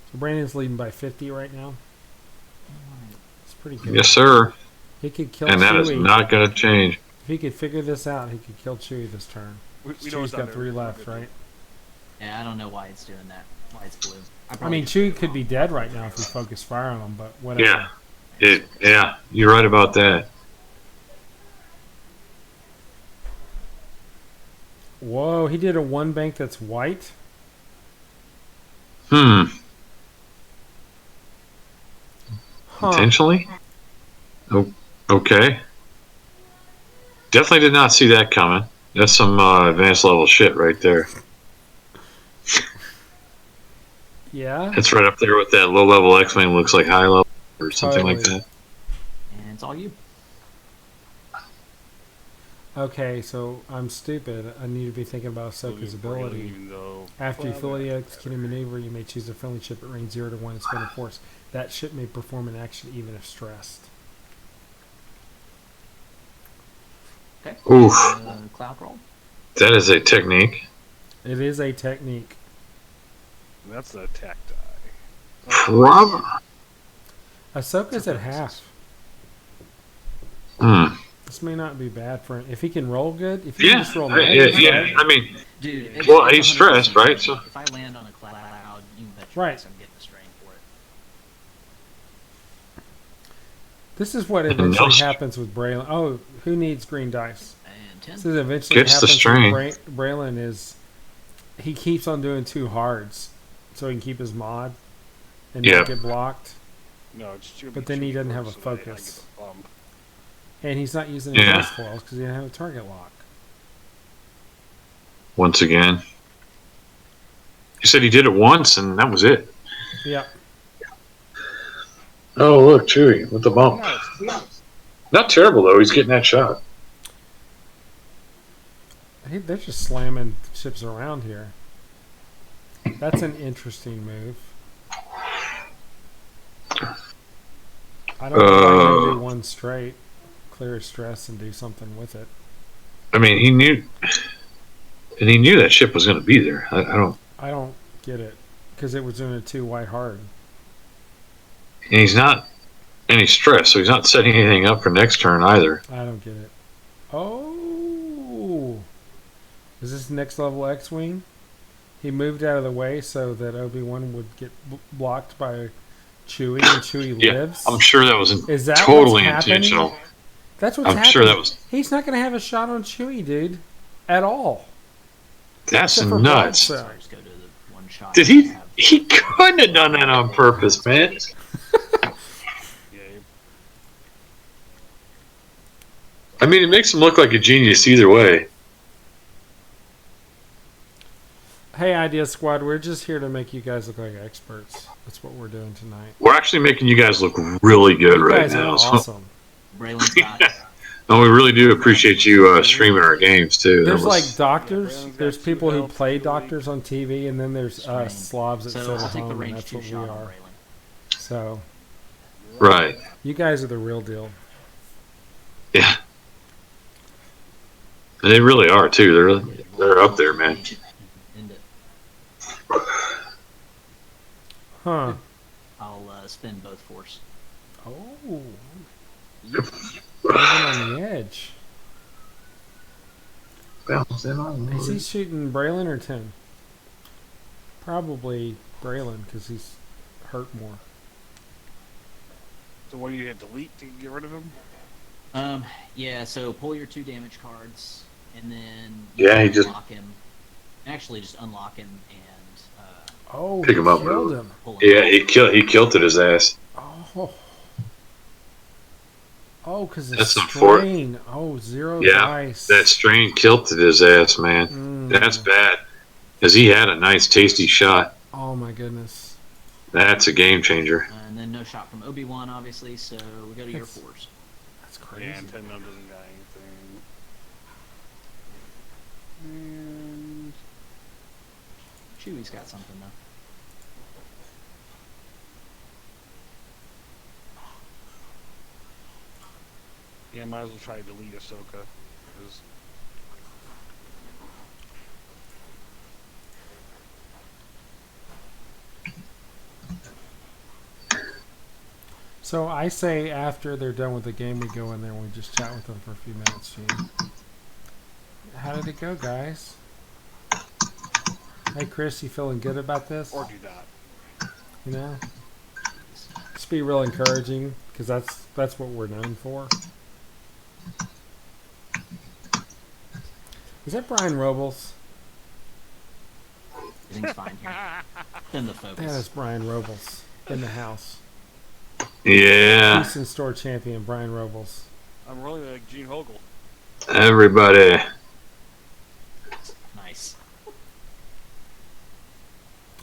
So Brandon's leading by 50 right now. It's pretty good. Yes, sir. He could kill And that is Chewy. not going to change. If he could figure this out, he could kill Chewy this turn. We know Chewy's it's got not 3 there. left, right? Yeah, I don't know why it's doing that. Why it's blue. I mean, Chewy could be dead right now if we focus fire on him, but whatever. Yeah. Yeah, you're right about that. Whoa, he did a 1 bank that's white? Hmm. Huh. Intentionally? Oh, okay. Definitely did not see that coming. That's some advanced level shit right there. Yeah. It's right up there with that low-level X-Wing looks like high-level or something like Totally. that. And it's all you. Okay, so I'm stupid. I need to be thinking about Ahsoka's ability. Even though After you fully execute a maneuver, you may choose a friendly ship at range 0 to 1 and spend a force. That ship may perform an action even if stressed. Okay. Oof. Cloud roll. That is a technique. It is a technique. that's the attack die. Prob- Ahsoka's at half. Hmm. This may not be bad for him. If he can roll good, if he Yeah, can just roll yeah, nice, yeah. right? I mean, Dude, well, it's he's 100% stressed, right? strain. So If I land on a cloud, you can bet Right. your ass I'm getting a strain for it. This is what And eventually Nelson- happens with Braylen. Oh, who needs green dice? And 10. This is eventually Gets the happens strain. with Braylen is he keeps on doing two hards so he can keep his mod and Yeah. not get blocked. No, it's Chewy. But then he doesn't have a first, and I focus. get the bump. And he's not using his Yeah. dice foils because he doesn't have a target lock. once again, he said he did it once, and that was it. Yeah. Oh, look, Chewy with the bump. Not terrible though. He's getting that shot. They're just slamming ships around here. That's an interesting move. I don't know why he do one straight, clear his stress, and do something with it. I mean, he knew that ship was going to be there. I don't get it because it was doing a 2 white hard. And he's not any stress, so he's not setting anything up for next turn either. I don't get it. Oh, is this next level X-wing? He moved out of the way so that Obi-Wan would get blocked by Chewy, and Chewy Yeah, lives. I'm sure that was Is that totally what's happening? intentional. That's what's I'm happening. sure that was. He's not going to have a shot on Chewy, dude, at all. That's Except for nuts. Broadside. Sorry, just go to the one shot. Did you he? have. He couldn't have done that on purpose, man. Yeah, I mean, it makes him look like a genius either way. Hey, Idea Squad, we're just here to make you guys look like experts. That's what we're doing tonight. We're actually making you guys look really good You right guys now. are So- awesome. Braylen's got and we really do appreciate you streaming our games too. There's That was- like doctors. Braylen's got There's 2 people who health, play 2 doctors on TV, and then there's strain. slobs that So sit I'll at take the home, and range that's 2 what we shot on are. Braylen. So right. you guys are the real deal. Yeah. And they really are too. They're up there, man. End it. Huh. I'll spin both force. Oh. Living on the edge. Is he shooting Braylen or 10? Probably Braylen because he's hurt more. So what do you hit? Delete to get rid of him? Yeah. So pull your 2 damage cards, and then Yeah, he just- unlock him. Actually, just unlock him and Oh, Pick he him up, killed bro. him. pull him. Yeah, he kilted his ass. Oh. Oh, because it's That's unfortunate. strain. Oh, 0 Yeah, dice. That strain kilted his ass, man. Mm. That's bad. Because he had a nice, tasty shot. Oh my goodness. That's a game changer. And then no shot from Obi-Wan, obviously. So we go to your That's- force. That's crazy. Yeah, and 10 doesn't got anything. And Chewy's got something though. yeah, might as well try to delete Ahsoka. 'Cause So I say after they're done with the game, we go in there and we just chat with them for a few minutes, Gene. How did it go, guys? Hey, Chris, you feeling good about this? or do that. You know? Just be real encouraging, because that's what we're known for. Is that Brian Robles? Everything's fine here. Then the focus. That is Brian Robles in the house. Yeah, Houston Store champion, Brian Robles. I'm rolling like Gene Hogel. everybody. Nice.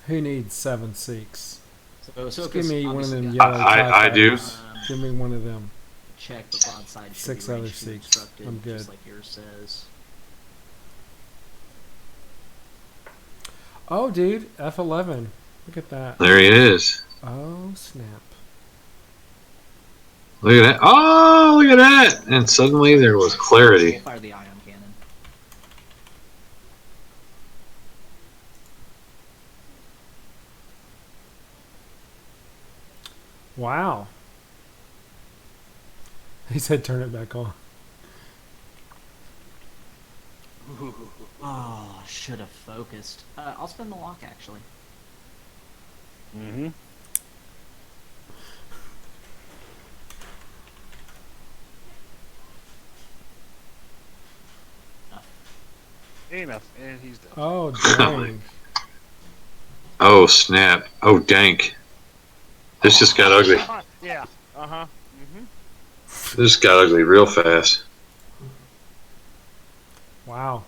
Who needs 7 Seeks? So Just give me one of them obviously yellow got, TIE I do. fighters. Give me one of them. check, but Broadside should 6 be other range 2 Seeks. instructed, I'm good. just like yours says. Oh, dude, F11. Look at that. There he is. Oh, snap. Look at that. Oh, look at that. And suddenly there was clarity. We'll fire the ion cannon. Wow. He said turn it back on. Oh, should have focused. I'll spin the lock, actually. Mm-hmm. Enough, and he's done. Oh, dang. Oh, snap. Oh, dank. This just got ugly. Yeah. Uh-huh. Mm-hmm. This got ugly real fast. Wow.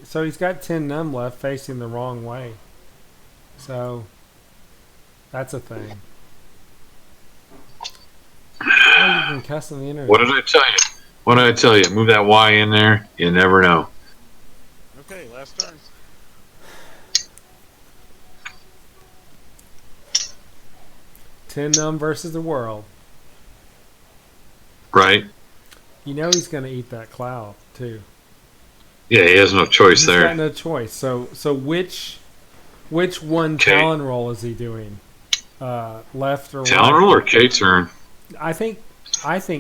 So he's got 10 num left facing the wrong way. So that's a thing. Oh, you can cuss on the internet. What did I tell you? What did I tell you? Move that Y in there. You never know. Okay, last turn. Ten num versus the world. Right? You know he's going to eat that cloud too. Yeah, he has no choice He's there. got no choice. So which one Okay. Talon roll is he doing? Left or Talon right? roll or K turn? I think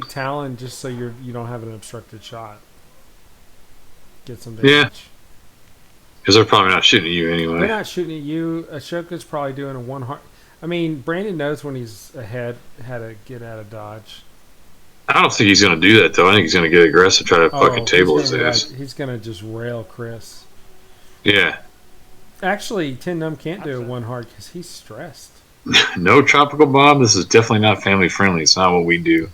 Talon, just so you don't have an obstructed shot. Get some damage. Yeah. Because they're probably not shooting at you They're anyway. not shooting at you. Ashoka's probably doing a one heart. I mean, Brandon knows when he's ahead how to get out of dodge. I don't think he's going to do that, though. I think he's going to get aggressive, try to fucking table his ass. He's gonna just rail Chris. Yeah. Actually, Ten Num can't do a one heart because he's stressed. No tropical bomb. This is definitely not family friendly. It's not what we do.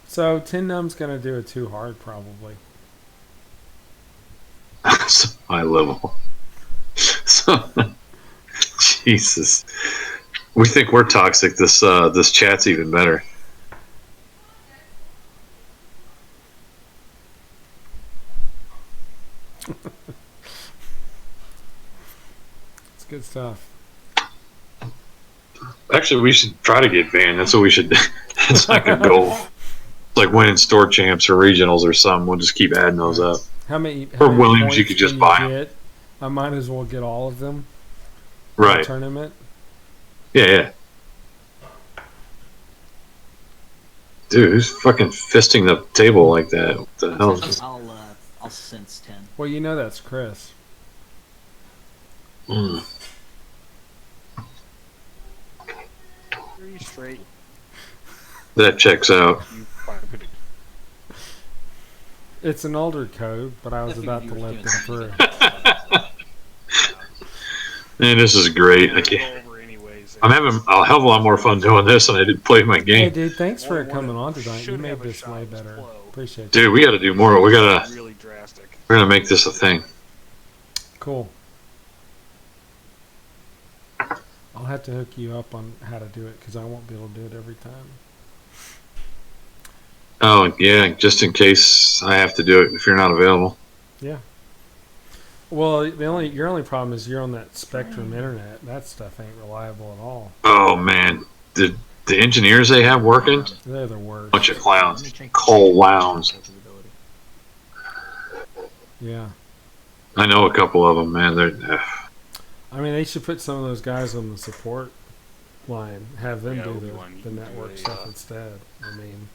So Ten Num's gonna do a two hard probably. It's high level. So, Jesus. We think we're toxic. This chat's even better. It's good stuff. Actually, we should try to get banned. That's what we should. That's like a goal. It's like winning store champs or regionals or something. We'll just keep adding those up. How many? For many Williams, you points could just can buy 'em. get? I might as well get all of them. in the Right. tournament. Yeah, yeah. Dude, who's fucking fisting the table like that? What the hell is this? I'll sense 10. Well, you know that's Chris. Mm. 3 straight. That checks out. You probably could It's an older code, but I was I about figured to you were let doing them through. Man, this is great. I have can't. go over anyways. I'm having a hell of a lot more fun doing this than I did playing my Hey, game. dude, thanks for Only one coming that on tonight. You should made have a this shot way was better. Plo. Appreciate you. Dude, we got to do more. We're Really drastic. gonna make this a thing. Cool. I'll have to hook you up on how to do it because I won't be able to do it every time. Oh yeah, just in case I have to do it if you're not available. Yeah. Well, your only problem is you're on that Spectrum internet. That stuff ain't reliable at all. Oh man, the engineers they have working, They're the worst. bunch of clowns, coal lounge. Yeah. I know a couple of them, man. They're I mean, they should put some of those guys on the support line. Have them Yeah, do Obi-Wan, you the can network do a, stuff instead. I mean,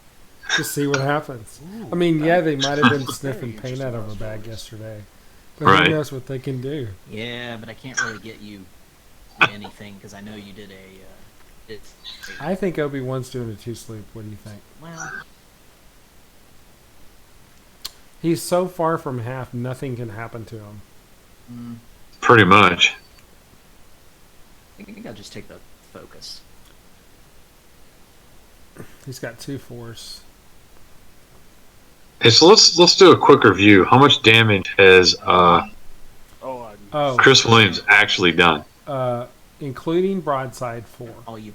just see what happens. I mean, yeah, they might have been sniffing paint out of a bag yesterday. But Right. who knows what they can do? Yeah, but I can't really get you anything because I know you did I think Obi-Wan's doing a two-sleep. What do you think? well, He's so far from half, nothing can happen to him. pretty much. I think I'll just take the focus. He's got 2 force. Hey, so let's do a quick review. How much damage has Oh, Oh, Chris Williams actually done? including Broadside, 4. All you.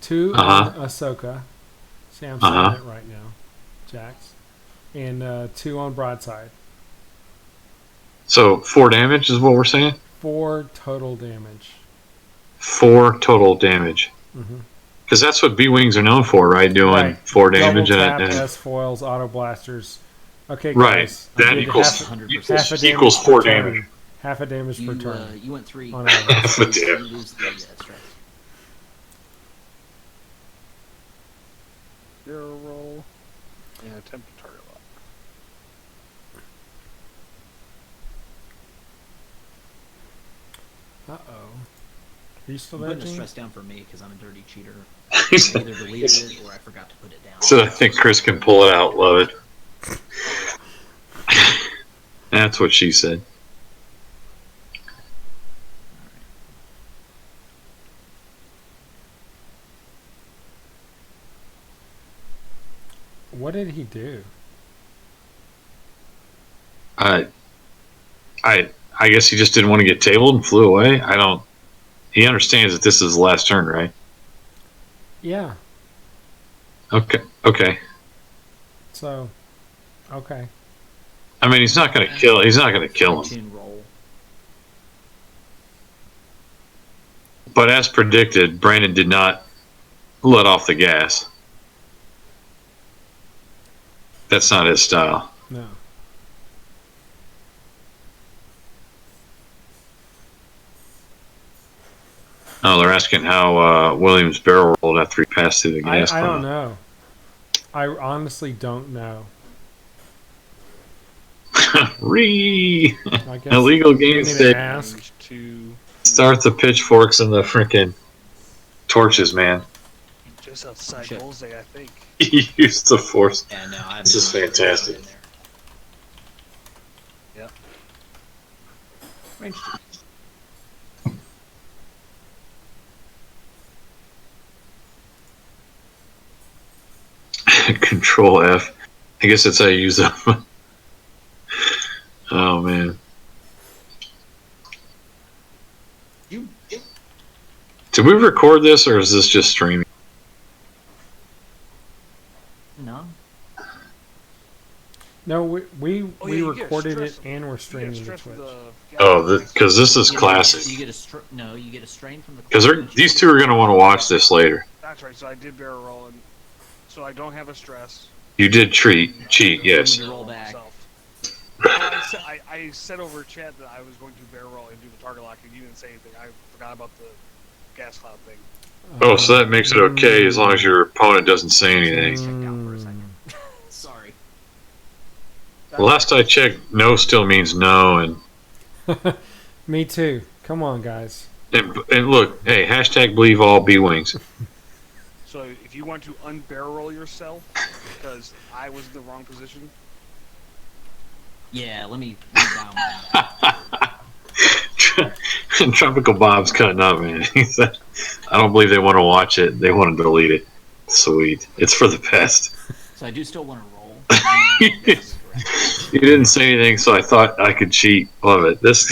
2 Uh-huh. on Ahsoka. See, I'm Uh-huh. saying it right now, Jax. And 2 on Broadside. So 4 damage is what we're saying? 4 total damage. 4 total damage. Mm-hmm. Because that's what B-Wings are known for, right? Doing Right. 4 damage. Double tap, and S foils, auto blasters. Okay, right. guys. That I did equals, half a equals damage 4 per turn. damage. Half a damage per turn. You went 3. On average. Half a You damage. lose the stress. Zero roll. And attempt to target lock. Uh-oh. Are you still I'm there, putting the Gene? stress down for me because I'm a dirty cheater. He I said- either deleted it or I forgot to put it down. So I think Chris can pull it out. Love it. That's what she said. What did he do? I guess he just didn't want to get tabled and flew away. I don't. He understands that this is his last turn, right? Yeah. Okay. Okay. So, okay. I mean, he's not going to kill. He's not going to kill him. Fine-tune roll. But as predicted, Brandon did not let off the gas. That's not his style. No. Oh, they're asking how Williams barrel rolled after he passed through the gas I don't cloud. know. I honestly don't know. I guess Illegal game you need to state. ask. Range 2, Start the pitchforks and the freaking torches, man. just outside Shit. Bullseye, I think. He used the force. Yeah, no, I'm This is fantastic. in there. Yep. Range 2. Control F. I guess that's how you use them. Oh man. Did we record this or is this just streaming? No. No, we Oh, yeah, you get recorded stress- it and we're You get streaming to stress from Twitch. the Oh, because this is You get- classic. You get a no. You get a strain from the. Because these two are going to want to watch this later. That's right. So I did barrel roll, and so I don't have a stress. You did cheat, yes. You roll back. Myself. I said over chat that I was going to barrel roll and do the target lock, and you didn't say anything. I forgot about the gas cloud thing. Oh, so that makes it okay as long as your opponent doesn't say anything. Checked out for a second. Sorry. Last I checked, no still means no, and Me too. Come on, guys. look, hey, hashtag believe all B-Wings. So if you want to unbarrel roll yourself because I was in the wrong position, Yeah, let me down that. Tropical Bob's cutting up, man. He said, I don't believe they want to watch it. They want to delete it. Sweet. It's for the best. So I do still want to roll. You didn't say anything, so I thought I could cheat. Love it. This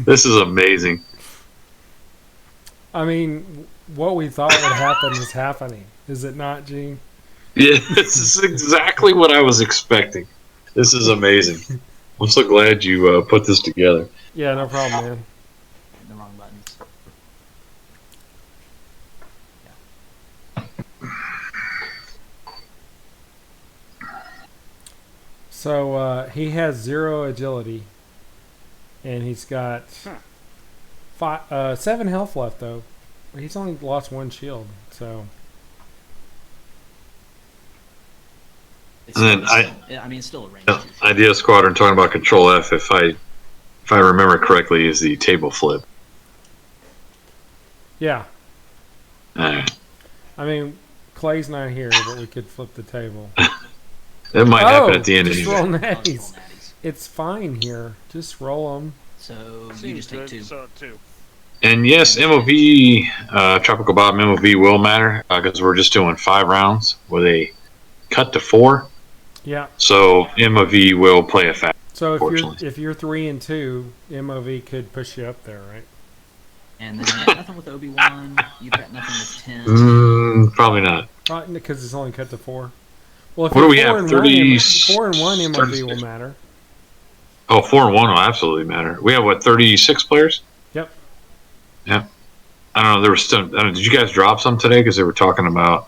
this is amazing. I mean, what we thought would happen is happening. Is it not, Gene? Yeah, this is exactly what I was expecting. This is amazing. I'm so glad you put this together. Yeah, no problem, man. The wrong buttons. So he has 0 agility, and he's got 7 health left, though. He's only lost 1 shield, so It's And then I mean, it's still a range. Idea Squadron talking about Control F. If I remember correctly, is the table flip. yeah. Alright. I mean, Clay's not here, but we could flip the table. It might happen at the end. Just Anyway. roll Oh, natties. it's roll natties. It's fine here. Just roll them. So you seems just take good. 2. So 2. And yes, MOV, Tropical Bob MOV will matter because we're just doing 5 rounds with a cut to 4. Yeah. So MOV will play a factor. So Fortunately. if you're 3-2, MOV could push you up there, right? And then you got nothing with Obi-Wan. You've got nothing with 10. Probably not. Because it's only cut to 4. Well, if What you're do we 4 have? and 30, 4 and 1, MOV 36. will matter. Oh, 4 and 1 will absolutely matter. We have, what, 36 players? Yep. Yeah. I don't know. There was still. I don't know, did you guys drop some today? Because they were talking about.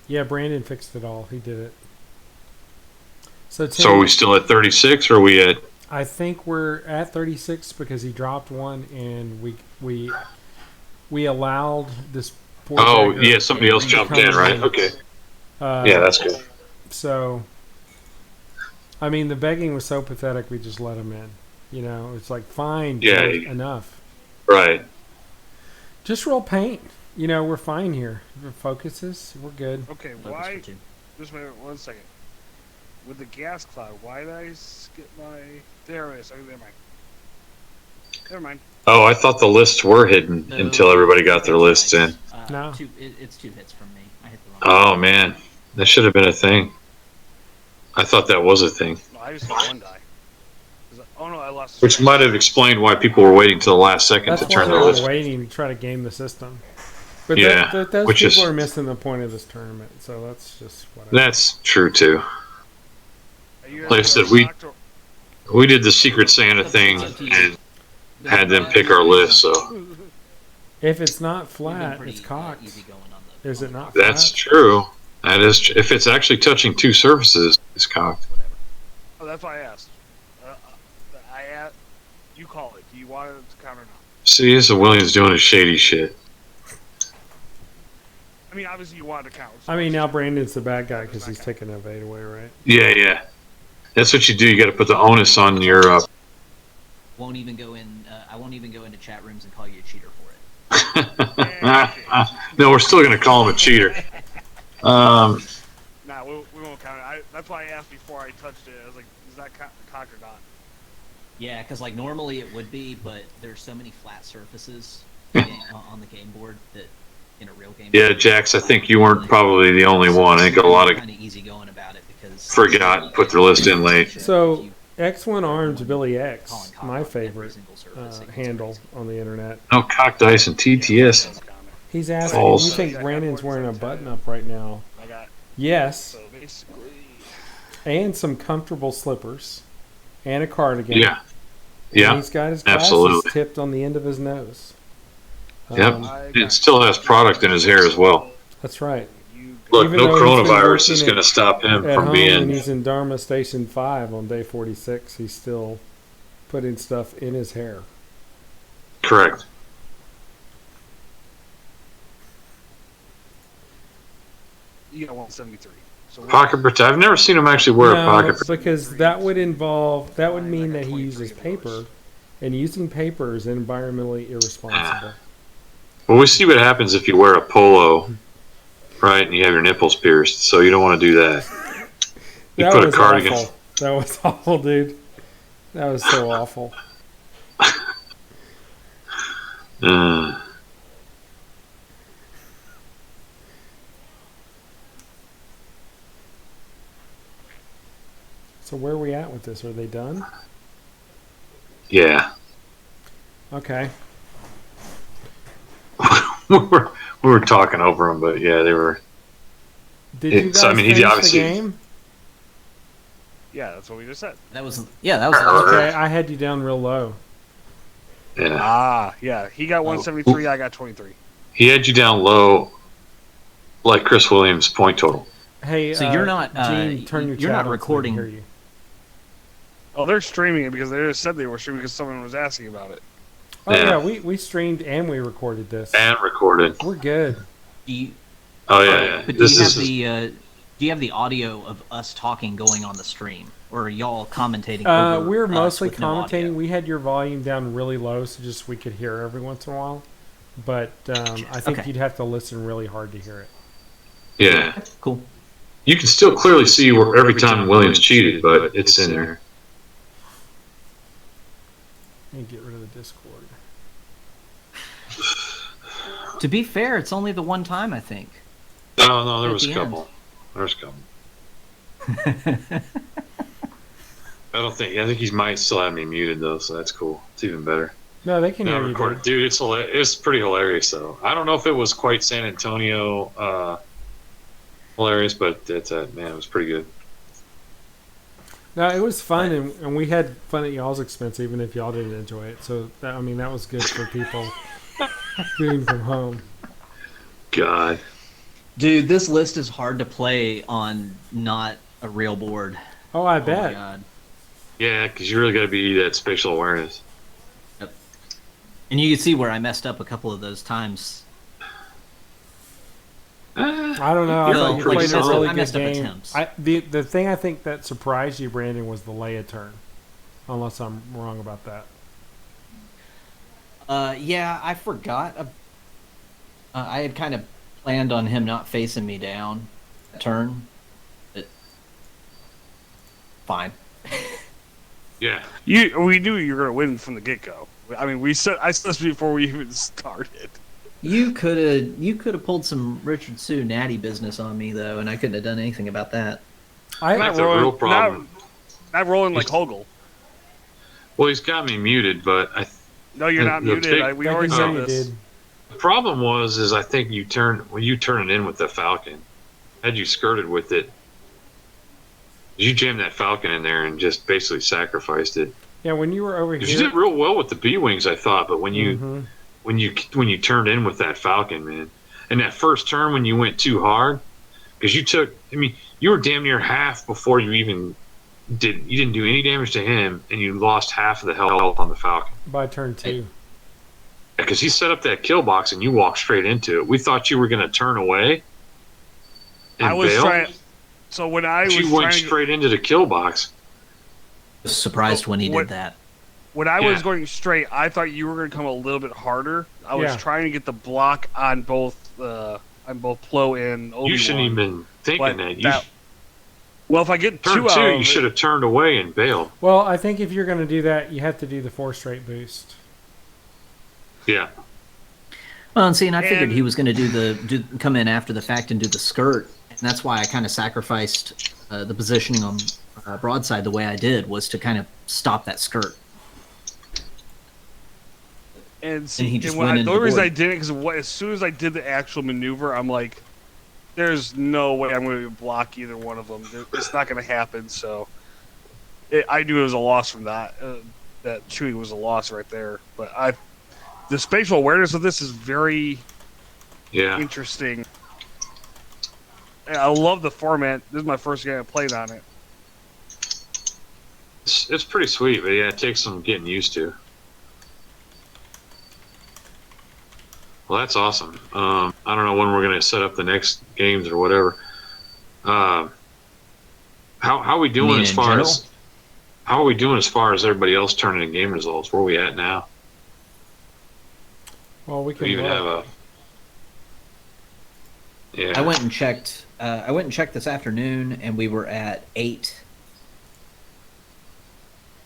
Yeah, Brandon fixed it all. He did it. So, Tim, So are we still at 36 or are we at. I think we're at 36 because he dropped one, and we allowed this. Poor Oh, beggar yeah, somebody else to jumped come in, right? Okay. Yeah, that's good. So, I mean, the begging was so pathetic. We just let him in. You know, it's like fine, Yeah. enough. Right. Just roll paint. You know, we're fine here. If it focuses, we're good. Okay, Focus why? for 2. Just wait 1 second. With the gas cloud, why did I skip my? There it is. Okay, never mind. Never mind. Oh, I thought the lists were hidden So, until everybody got their lists in. No. It's 2 hits from me. I hit the wrong Oh, man. That should have been a thing. I thought that was a thing. No, I just hit 1 die. Oh no, I lost. the Which strike. might have explained why people were waiting till the last second That's to why turn they their were list. waiting to try to game the system. But Yeah, those which people is- are missing the point of this tournament. So that's just whatever. That's true, too. Are you like I guys said, we- shocked or- We did the Secret Santa thing and had them pick our list, so If it's not We've been flat, pretty, it's cocked. easy going on the, Is on it the not? that's true. That is, if it's actually touching 2 surfaces, it's cocked. whatever. Oh, that's why I asked. I asked. You call it. Do you want it to count or not? See, this is Williams doing his shady shit. I mean, obviously you want it to count. I mean, now Brandon's the bad guy because he's taking evade away, right? Yeah. That's what you do. You got to put the onus on your. Won't even go in. I won't even go into chat rooms and call you a cheater for it. No, we're still going to call him a cheater. Nah, we won't count it. That's why I asked before I touched it. I was like, is that cock or not? Yeah, because like normally it would be, but there's so many flat surfaces on the game board that in a real game. Yeah, board, Jax, I think you weren't probably the only one. I think a lot of kind of easy going about it because forgot and put their list in late. So X1 Arms Billy X, Calling cock my on every favorite single surface, it gets handle crazy. on the internet. No cock dice and TTS. He's asking, False. do you think Brandon's wearing a button up right now? I got. Yes, So basically, and some comfortable slippers, and a cardigan. Yeah. And Yeah. he's got his glasses absolutely. tipped on the end of his nose. Yep. I It got still has product in his hair as well. That's right. you. Look, Even no though he's been coronavirus is working going to stop him At from home, being. when he's in Dharma Station 5 on day 46, he's still putting stuff in his hair. Correct. You got 173. So Pocket protect. I've never seen him actually wear a No, pocket protect. because that would mean that he uses paper, and using paper is environmentally irresponsible. Well, we see what happens if you wear a polo, right, and you have your nipples pierced. So you don't want to do that. You That put a was cardigan. awful. That was awful, dude. That was so awful. Uh, So where are we at with this? Are they done? yeah. Okay. we were talking over them, but yeah, they were. Did you guys So, I mean, he finish obviously- the game? Yeah, that's what we just said. That was that was Okay, I had you down real low. Yeah. Ah, yeah. He got 173. I got 23. He had you down low, like Chris Williams' point total. Hey, So you're not, Gene, turn your you're chat not on so I can recording- hear you. Oh, they're streaming it because they just said they were streaming because someone was asking about it. Oh Yeah. yeah, we streamed and we recorded this. And recorded. We're good. Do you, Oh yeah. but This do you is have the do you have the audio of us talking going on the stream, or are y'all commentating? over We're us mostly with no audio? commentating. We had your volume down really low, so just we could hear every once in a while. But I think Okay. you'd have to listen really hard to hear it. yeah. Cool. You can still clearly see where every time Williams cheated, but it's in there. And get rid of the Discord. To be fair, it's only the one time I think. No, there At was a the couple. There was a couple. I think he might still have me muted though, so that's cool. It's even better. No, they can Now hear you. record, dude. It's pretty hilarious though. I don't know if it was quite San Antonio hilarious, but man, it was pretty good. No, it was fun, and we had fun at y'all's expense, even if y'all didn't enjoy it. So, that was good for people viewing from home. God, Dude, this list is hard to play on not a real board. Oh, I Oh my bet. god. yeah, because you really got to be that spatial awareness. Yep. And you can see where I messed up a couple of those times. I don't know. I No, thought you like, played a messed up- really I good messed up game. attempts. The thing I think that surprised you, Brandon, was the Leia turn. Unless I'm wrong about that. Yeah, I forgot. I had kind of planned on him not facing me down that turn. But fine. Yeah, We knew you were gonna win from the get go. I mean, I said this before we even started. You could have pulled some Richard Sue natty business on me though, and I couldn't have done anything about that. that's a real problem. Not rolling like Hogel. Well, he's got me muted, but No, you're not The muted. big- We I already can said hear you, this. dude. the problem is I think you turn it in with the Falcon. Had you skirted with it, you jammed that Falcon in there and just basically sacrificed it. Yeah, when you were over 'Cause here. you did real well with the B wings, I thought, but when you Mhm. when you turned in with that Falcon, man, and that first turn when you went too hard, because you were damn near half before you even didn't do any damage to him, and you lost half of the health on the Falcon. By turn 2. Because he set up that kill box and you walked straight into it. We thought you were going to turn away and I was bail, trying. So when I but was you went trying, straight into the kill box. Was surprised when he What- did that. when I was Yeah. going straight, I thought you were going to come a little bit harder. I was Yeah. trying to get the block on both Plo and Obi-Wan. You shouldn't even been thinking But that. well, if I get Turn two out two, of you it- should have turned away and bailed. Well, I think if you're going to do that, you have to do the 4 straight boost. Yeah. Well, and see, and I figured And- he was going to come in after the fact and do the skirt, and that's why I kind of sacrificed the positioning on Broadside the way I did, was to kind of stop that skirt. And see, he just and when went the into only the reason board. I did it because as soon as I did the actual maneuver, I'm like, "There's no way I'm going to block either one of them. It's not going to happen." So I knew it was a loss from that. That Chewy was a loss right there. But the spatial awareness of this is very Yeah. interesting. And I love the format. This is my first game I played on it. It's pretty sweet, but yeah, it takes some getting used to. Well, that's awesome. I don't know when we're going to set up the next games or whatever. How are we doing mean as in far general? as how are we doing as far as everybody else turning in game results? Where are we at now? Well, we Do can we even look. have a yeah. I went and checked. I went and checked this afternoon, and we were at 8.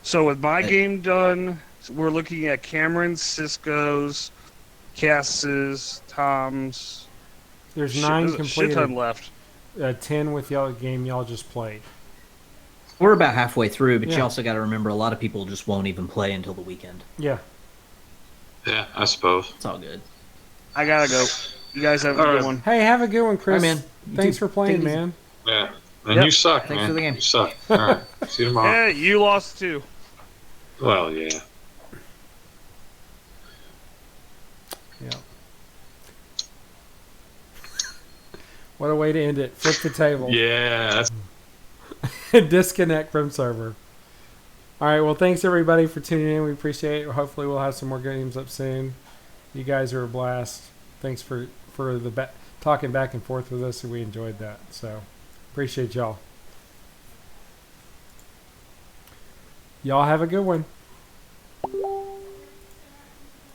So with my game done, we're looking at Cameron's, Cisco's, Cass's, Tom's. There's 9 There's a shit ton completed. left. 10 with y'all game y'all just played. We're about halfway through, but Yeah. you also got to remember a lot of people just won't even play until the weekend. Yeah. Yeah, I suppose. It's all good. I gotta go. You guys have a All good right. one. Hey, have a good one, Chris. All right, man. You Thanks too. for playing, Take it easy. man. Yeah. And Yep. you suck, Thanks man. for the game. You suck. All right. See you tomorrow. Yeah, you lost too. Well, yeah. Yeah. What a way to end it. Flip the table. Yeah, that's Disconnect from server. All right. Well, thanks everybody for tuning in. We appreciate it. Hopefully, we'll have some more games up soon. You guys are a blast. Thanks for the talking back and forth with us, and we enjoyed that. So, appreciate y'all. Y'all have a good one.